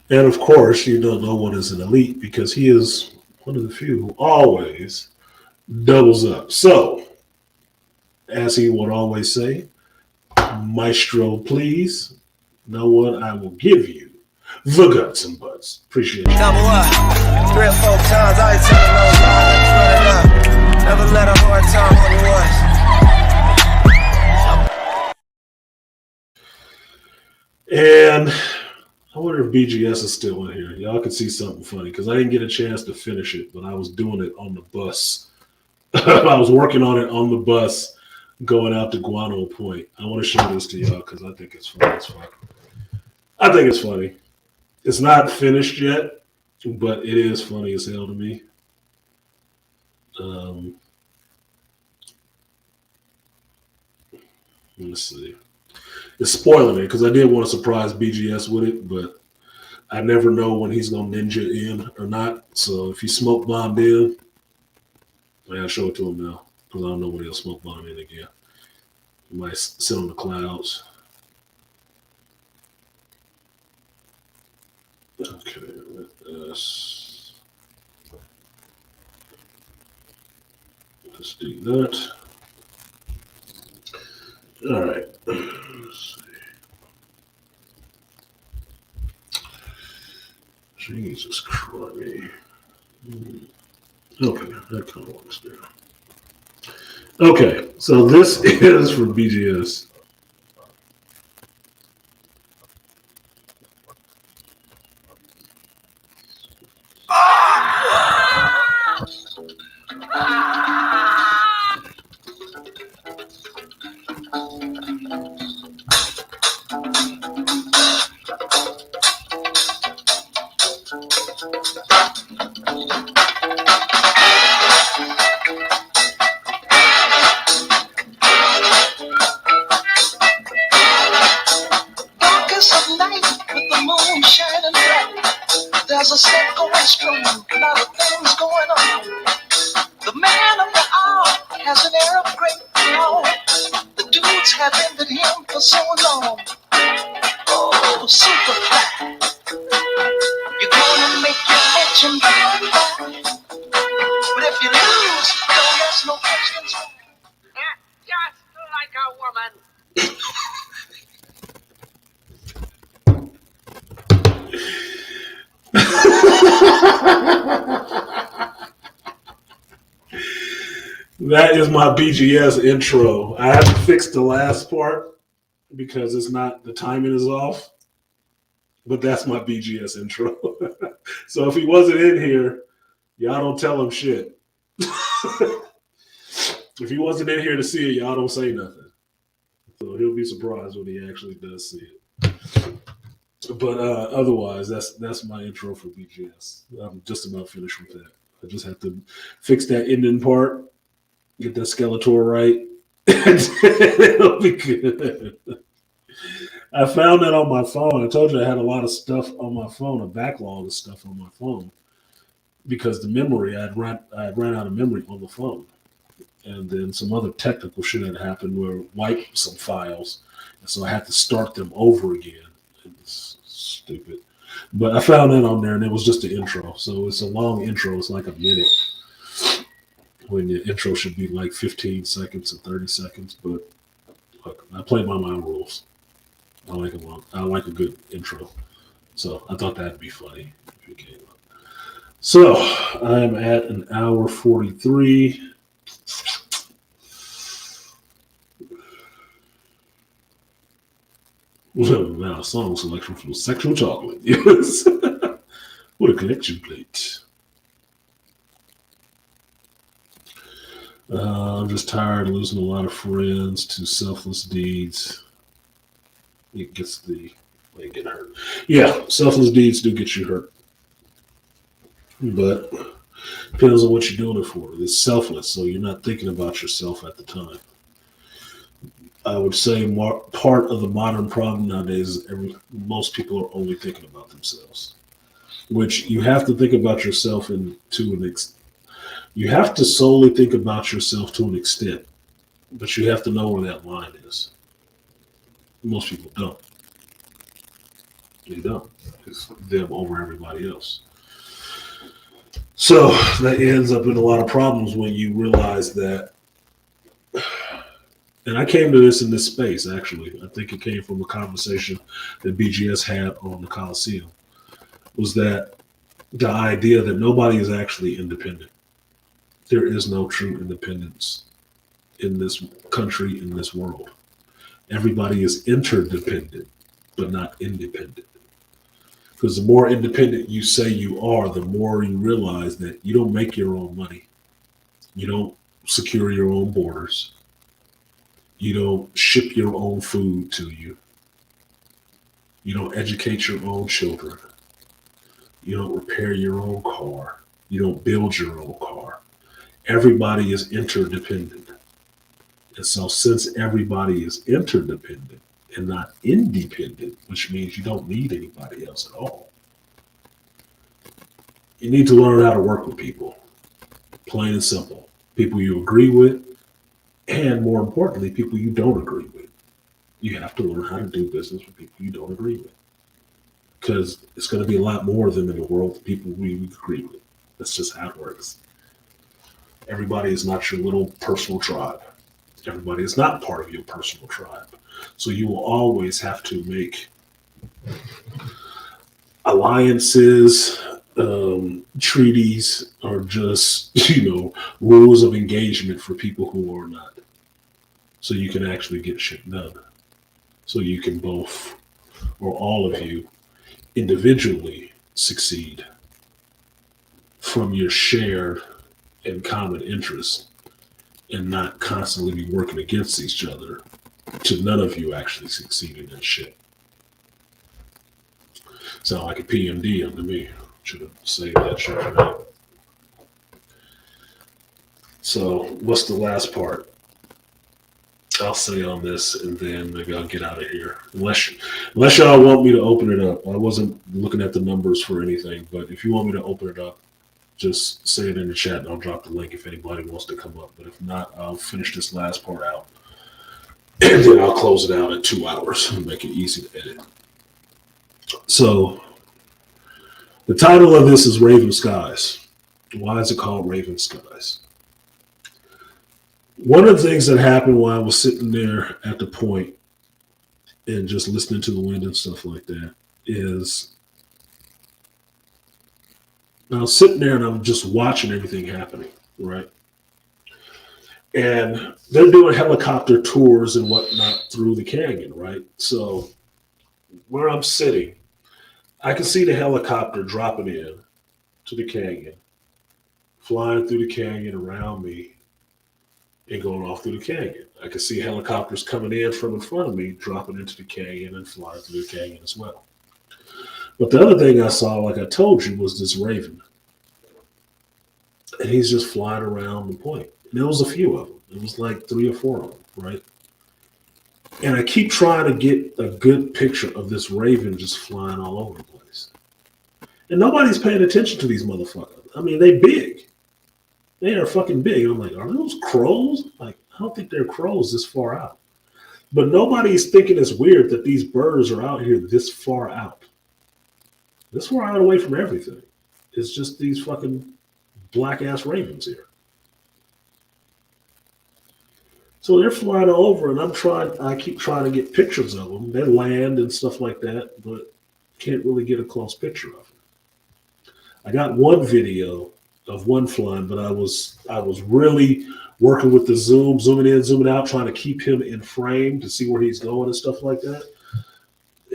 And of course, you know No One is an elite because he is one of the few who always doubles up. So, As he would always say, Maestro, please. Know what I will give you? The guts and butts. Appreciate you. Double up. 3 or 4 times. I ain't telling no lies. Run it up. Never let a hard time on the And I wonder if BGS is still in here. Y'all can see something funny because I didn't get a chance to finish it, but I was doing it on the bus. I was working on it on the bus going out to Guano Point. I want to show this to y'all because I think it's funny as fuck. I think it's funny. It's not finished yet, but it is funny as hell to me. Let's see. It's spoiling it because I did want to surprise BGS with it, but I never know when he's gonna ninja in or not. So if he smoke bombed in, I gotta show it to him now because I don't know when he'll smoke bomb in again. He might sit on the clouds. Okay, let's do that. All right. Let's see. Jesus Christ. Okay, that kind of works there. Okay, so this is for BGS. There's a set going strong, a lot of things going on. The man of the hour has an air of great power. The dudes have envied him for so long. Oh, super fly. You're gonna make your fortune by. But if you lose, don't ask no questions. Just like a woman. That is my BGS intro. I have to fix the last part because it's not, the timing is off. But that's my BGS intro. So if he wasn't in here, y'all don't tell him shit. If he wasn't in here to see it, y'all don't say nothing. So he'll be surprised when he actually does see it. But otherwise, that's my intro for BGS. I'm just about finished with that. I just have to fix that ending part, get that Skeletor right, and it'll be good. I found that on my phone. I told you I had a lot of stuff on my phone, a backlog of stuff on my phone, because the memory I ran out of memory on the phone, and then some other technical shit had happened where it wiped some files, and so I had to start them over again. It's stupid, but I found that on there, and it was just the intro. So it's a long intro. It's like a minute when the intro should be like 15 seconds and 30 seconds. But look, I play by my rules. I like a good intro. So I thought that'd be funny if it came up. So I'm at an hour 43. Now a song selection from Sexual Chocolate. Yes. What a connection plate. I'm just tired of losing a lot of friends to selfless deeds. It gets they get hurt. Yeah, selfless deeds do get you hurt. But depends on what you're doing it for. It's selfless, so you're not thinking about yourself at the time. I would say part of the modern problem nowadays is most people are only thinking about themselves, which you have to think about yourself you have to solely think about yourself to an extent, but you have to know where that line is. Most people don't. They don't. It's them over everybody else. So that ends up in a lot of problems when you realize that And I came to this in this space, actually. I think it came from a conversation that BGS had on the Coliseum, was that the idea that nobody is actually independent. There is no true independence in this country, in this world. Everybody is interdependent, but not independent. Because the more independent you say you are, the more you realize that you don't make your own money. You don't secure your own borders. You don't ship your own food to you. You don't educate your own children. You don't repair your own car. You don't build your own car. Everybody is interdependent. And so since everybody is interdependent and not independent, which means you don't need anybody else at all, you need to learn how to work with people. Plain and simple. People you agree with, and more importantly, people you don't agree with. You have to learn how to do business with people you don't agree with. Because it's going to be a lot more of them in the world than people we agree with. That's just how it works. Everybody is not your little personal tribe. Everybody is not part of your personal tribe. So you will always have to make alliances, treaties, or just, rules of engagement for people who are not. So you can actually get shit done. So you can both, or all of you, individually succeed from your shared and common interests, and not constantly be working against each other to none of you actually succeeding in shit. Sound like a PMD under me. Should have saved that shit for that. So what's the last part I'll say on this, and then maybe I'll get out of here. Unless y'all want me to open it up. I wasn't looking at the numbers for anything, but if you want me to open it up, just say it in the chat and I'll drop the link if anybody wants to come up. But if not, I'll finish this last part out. And then I'll close it out at 2 hours and make it easy to edit. So the title of this is Raven Skies. Why is it called Raven Skies? One of the things that happened while I was sitting there at the point and just listening to the wind and stuff like that is I was sitting there and I'm just watching everything happening, right? And they're doing helicopter tours and whatnot through the canyon, right? So where I'm sitting, I can see the helicopter dropping in to the canyon, flying through the canyon around me and going off through the canyon. I can see helicopters coming in from in front of me, dropping into the canyon and flying through the canyon as well. But the other thing I saw, like I told you, was this raven. And he's just flying around the point. And there was a few of them. It was like 3 or 4 of them, right? And I keep trying to get a good picture of this raven just flying all over the place. And nobody's paying attention to these motherfuckers. I mean, they big. They are fucking big. I'm like, are those crows? Like, I don't think they're crows this far out. But nobody's thinking it's weird that these birds are out here this far out. This far out away from everything. It's just these fucking black-ass ravens here. So they're flying over, and I keep trying to get pictures of them. They land and stuff like that, but can't really get a close picture of them. I got one video of one flying, but I was really working with the zooming in, zooming out, trying to keep him in frame to see where he's going and stuff like that.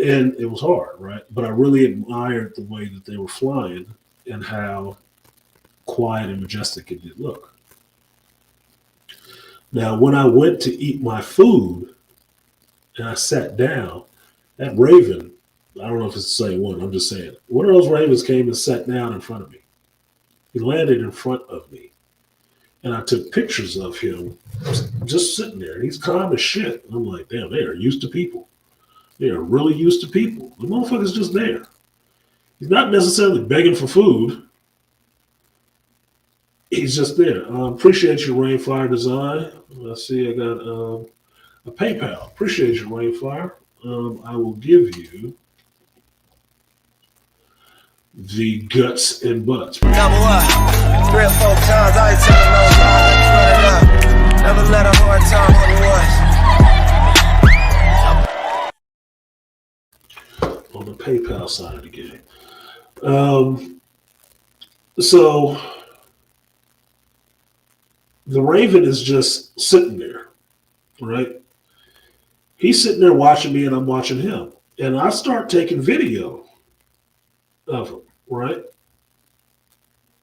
And it was hard, right? But I really admired the way that they were flying and how quiet and majestic it did look. Now, when I went to eat my food and I sat down, that raven, I don't know if it's the same one, I'm just saying, one of those ravens came and sat down in front of me. He landed in front of me. And I took pictures of him just sitting there. And he's calm as shit. And I'm like, damn, they are used to people. They are really used to people. The motherfucker's just there. He's not necessarily begging for food. He's just there. Appreciate your Rainfire design. I see I got a PayPal. Appreciate your Rainfire. I will give you the guts and butts. Number one, 3 or 4 times I ain't telling no lies. Never let a hard time on the ones. PayPal side of the game. Um, so the Raven is just sitting there, right? He's sitting there watching me, and I'm watching him, and I start taking video of him, right?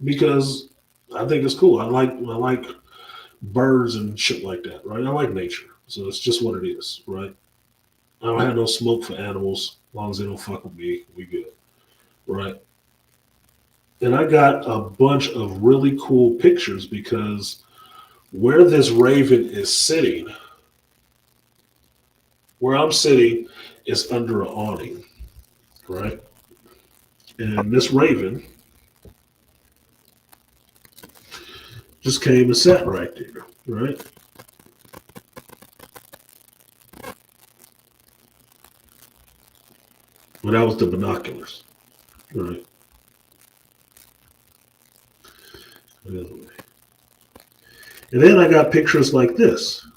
Because I think it's cool. I like birds and shit like that, right? I like nature, so it's just what it is, right? I don't have no smoke for animals. As long as they don't fuck with me, we good, right? And I got a bunch of really cool pictures because where this raven is sitting, where I'm sitting, is under an awning, right? And this raven just came and sat right there, right? Well, that was the binoculars, right? And then I got pictures like this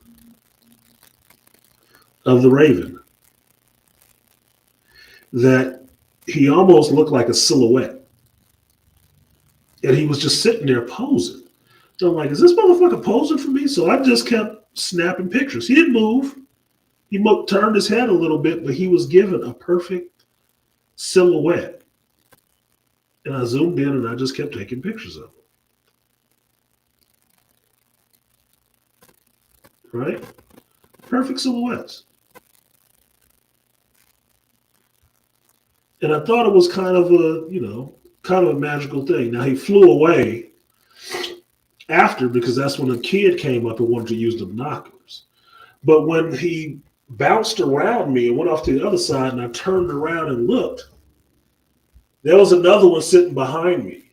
of the raven that he almost looked like a silhouette. And he was just sitting there posing. So I'm like, is this motherfucker posing for me? So I just kept snapping pictures. He didn't move. He turned his head a little bit, but he was given a perfect silhouette. And I zoomed in and I just kept taking pictures of him. Right? Perfect silhouettes. And I thought it was kind of a magical thing. Now he flew away after because that's when a kid came up and wanted to use the binoculars. But when he bounced around me and went off to the other side and I turned around and looked, there was another one sitting behind me.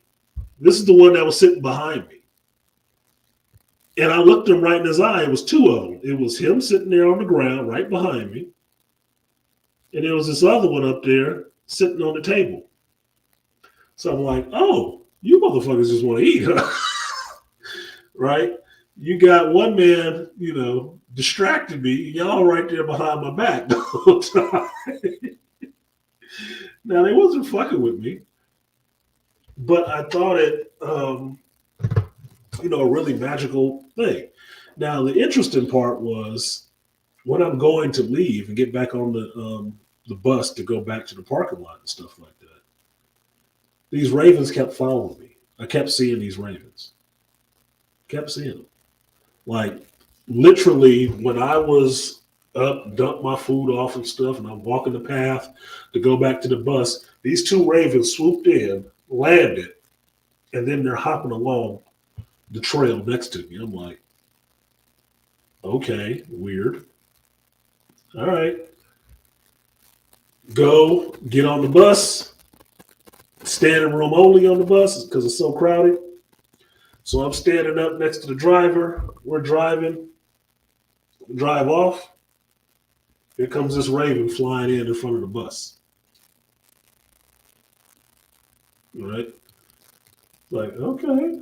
This is the one that was sitting behind me. And I looked him right in his eye. It was two of them. It was him sitting there on the ground right behind me. And there was this other one up there sitting on the table. So I'm like, oh, you motherfuckers just want to eat, huh? Right? You got one man, distracted me. Y'all right there behind my back the whole time. Now, they wasn't fucking with me. But I thought it, a really magical thing. Now, the interesting part was when I'm going to leave and get back on the bus to go back to the parking lot and stuff like that, these ravens kept following me. I kept seeing these ravens. Kept seeing them. Like, literally, when I was up, dumped my food off and stuff, and I'm walking the path to go back to the bus, these two ravens swooped in, landed, and then they're hopping along the trail next to me. I'm like, okay, weird. All right. Go get on the bus. Standing room only on the bus because it's so crowded. So I'm standing up next to the driver. We're driving. Drive off. Here comes this raven flying in front of the bus. All right. Like, okay.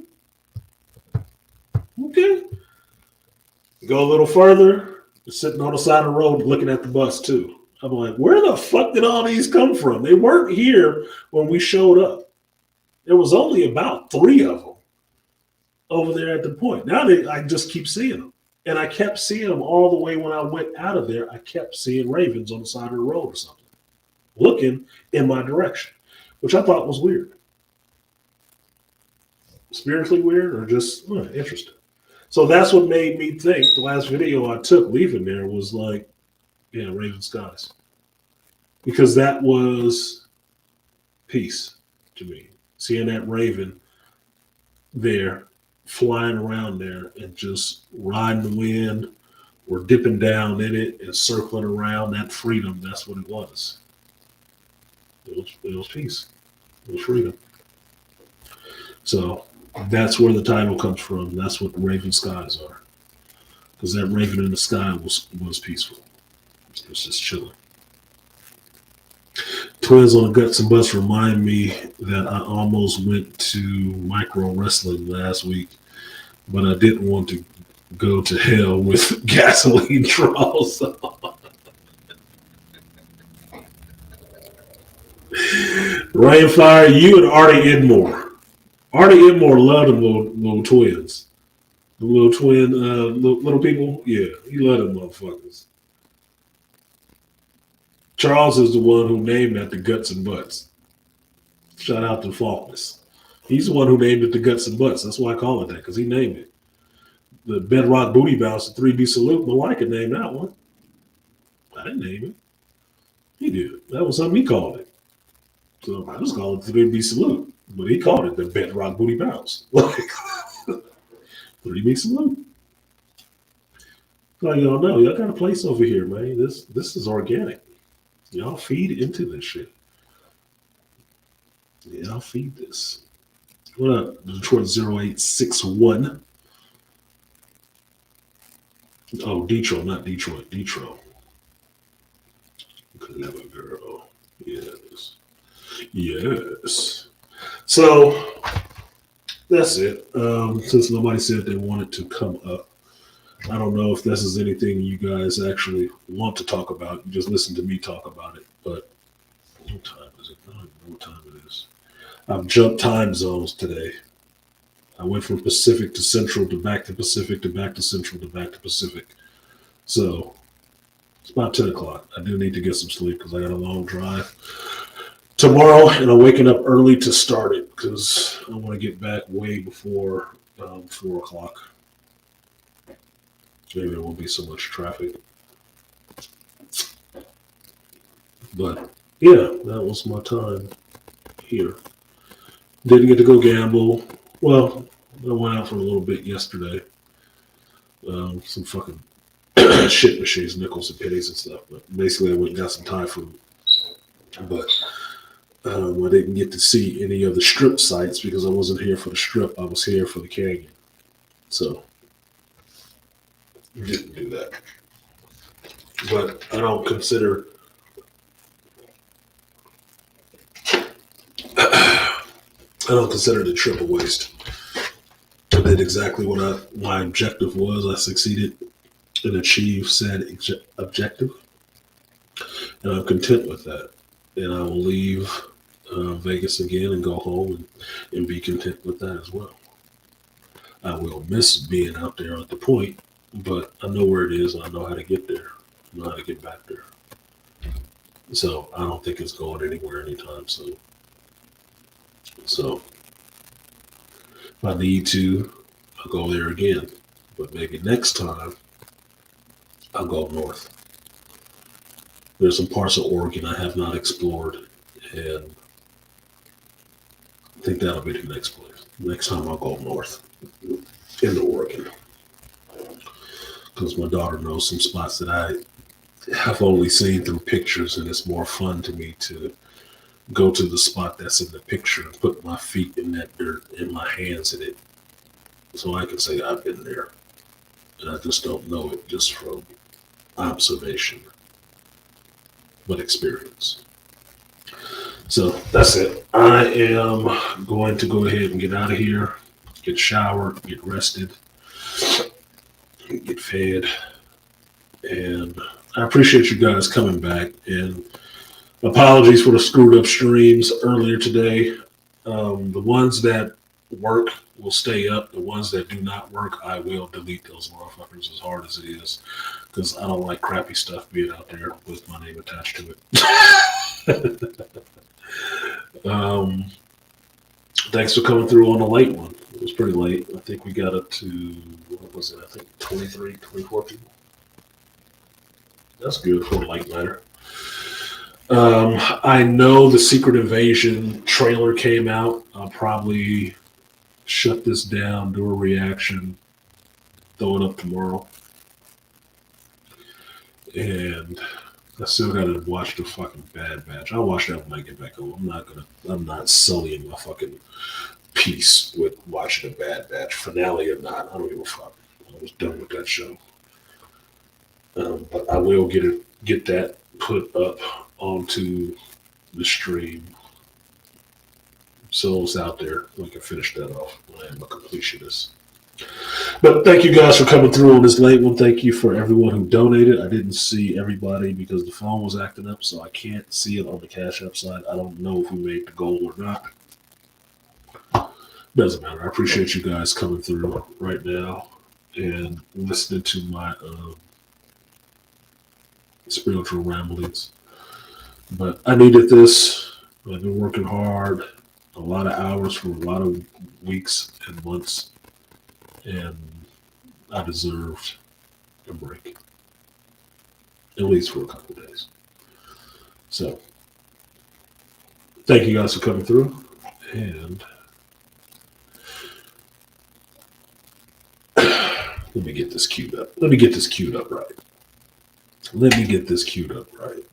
Okay. Go a little further. Sitting on the side of the road looking at the bus too. I'm like, where the fuck did all these come from? They weren't here when we showed up. There was only about 3 of them over there at the point. Now I just keep seeing them. And I kept seeing them all the way when I went out of there. I kept seeing ravens on the side of the road or something, looking in my direction, which I thought was weird. Spiritually weird or just interesting. So that's what made me think the last video I took leaving there was like, yeah, Raven Skies. Because that was peace to me. Seeing that raven there, flying around there and just riding the wind or dipping down in it and circling around, that freedom, that's what it was. It was peace. It was freedom. So that's where the title comes from. That's what Raven Skies are. Because that raven in the sky was peaceful. It was just chilling. Twins on the Guts and Bus remind me that I almost went to micro wrestling last week, but I didn't want to go to hell with gasoline draws. Rainfire, you and Artie Edmore. Artie Edmore loved them little twins. The little twin, little people. Yeah, he loved them motherfuckers. Charles is the one who named that the Guts and Butts. Shout out to Faulkness. He's the one who named it the Guts and Butts. That's why I call it that, because he named it. The Bedrock Booty Bounce, the 3B Salute, Malika named that one. I didn't name it. He did. That was something he called it. So I just called it the 3B Salute. But he called it the Bedrock Booty Bounce. 3B Salute. Like y'all know, y'all got a place over here, man. This is organic. Y'all feed into this shit. Y'all feed this. What up? Detroit 0861. Oh, Detroit, not Detroit. Detroit. Clever girl. Yes. Yes. So that's it. Since nobody said they wanted to come up, I don't know if this is anything you guys actually want to talk about. You just listen to me talk about it. But what time is it? I don't even know what time it is. I've jumped time zones today. I went from Pacific to Central to back to Pacific to back to Central to back to Pacific. So it's about 10 o'clock. I do need to get some sleep because I got a long drive tomorrow, and I'm waking up early to start it because I want to get back way before 4 o'clock. Maybe there won't be so much traffic. But yeah, that was my time here. Didn't get to go gamble. Well, I went out for a little bit yesterday. Some fucking shit machines, nickels and pennies and stuff. But basically, I went and got some Thai food. But I didn't get to see any of the strip sites because I wasn't here for the strip. I was here for the canyon. So, didn't do that. But I don't consider... I don't consider the trip a waste. I did exactly what my objective was. I succeeded and achieved said objective. And I'm content with that. And I will leave Vegas again and go home and be content with that as well. I will miss being out there at the point, but I know where it is and I know how to get there. I know how to get back there. So I don't think it's going anywhere anytime soon. So if I need to, I'll go there again. But maybe next time, I'll go north. There's some parts of Oregon I have not explored, and I think that'll be the next place. Next time I'll go north into Oregon. Because my daughter knows some spots that I have only seen through pictures, and it's more fun to me to go to the spot that's in the picture and put my feet in that dirt and my hands in it so I can say I've been there. And I just don't know it just from observation, but experience. So that's it. I am going to go ahead and get out of here, get showered, get rested, get fed. And I appreciate you guys coming back, and apologies for the screwed up streams earlier today. The ones that work will stay up. The ones that do not work, I will delete those motherfuckers as hard as it is, because I don't like crappy stuff being out there with my name attached to it. Thanks for coming through on the late one. It was pretty late. I think we got up to, what was it? I think 23, 24 people. That's good for a late nighter. I know the Secret Invasion trailer came out. I'll probably shut this down, do a reaction, throw it up tomorrow. And I still gotta watch the fucking Bad Batch. I'll watch that when I get back home. I'm not sullying my fucking peace with watching a Bad Batch, finale or not. I don't give a fuck. I was done with that show. But I will get that put up onto the stream, so it's out there. We can finish that off. I am a completionist. But thank you guys for coming through on this late one. Thank you for everyone who donated. I didn't see everybody because the phone was acting up, so I can't see it on the Cash App side. I don't know if we made the goal or not. Doesn't matter. I appreciate you guys coming through right now and listening to my spiritual ramblings. But I needed this. I've been working hard, a lot of hours for a lot of weeks and months, and I deserved a break, at least for a couple of days. So, thank you guys for coming through, and let me get this queued up. Let me get this queued up right. Let me get this queued up right.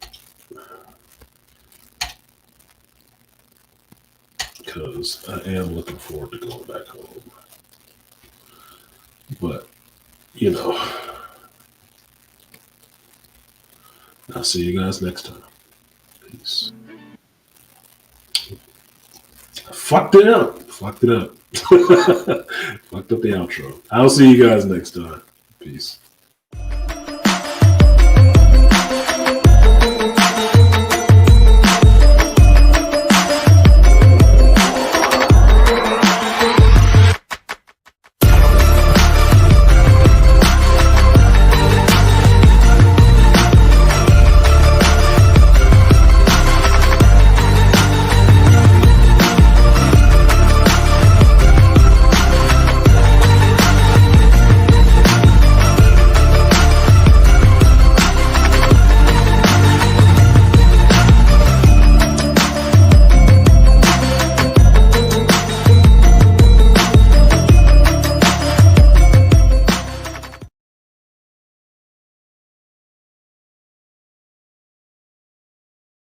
Because I am looking forward to going back home. But, you know, I'll see you guys next time. Peace. I fucked it up. Fucked it up. Fucked up the outro. I'll see you guys next time. Peace.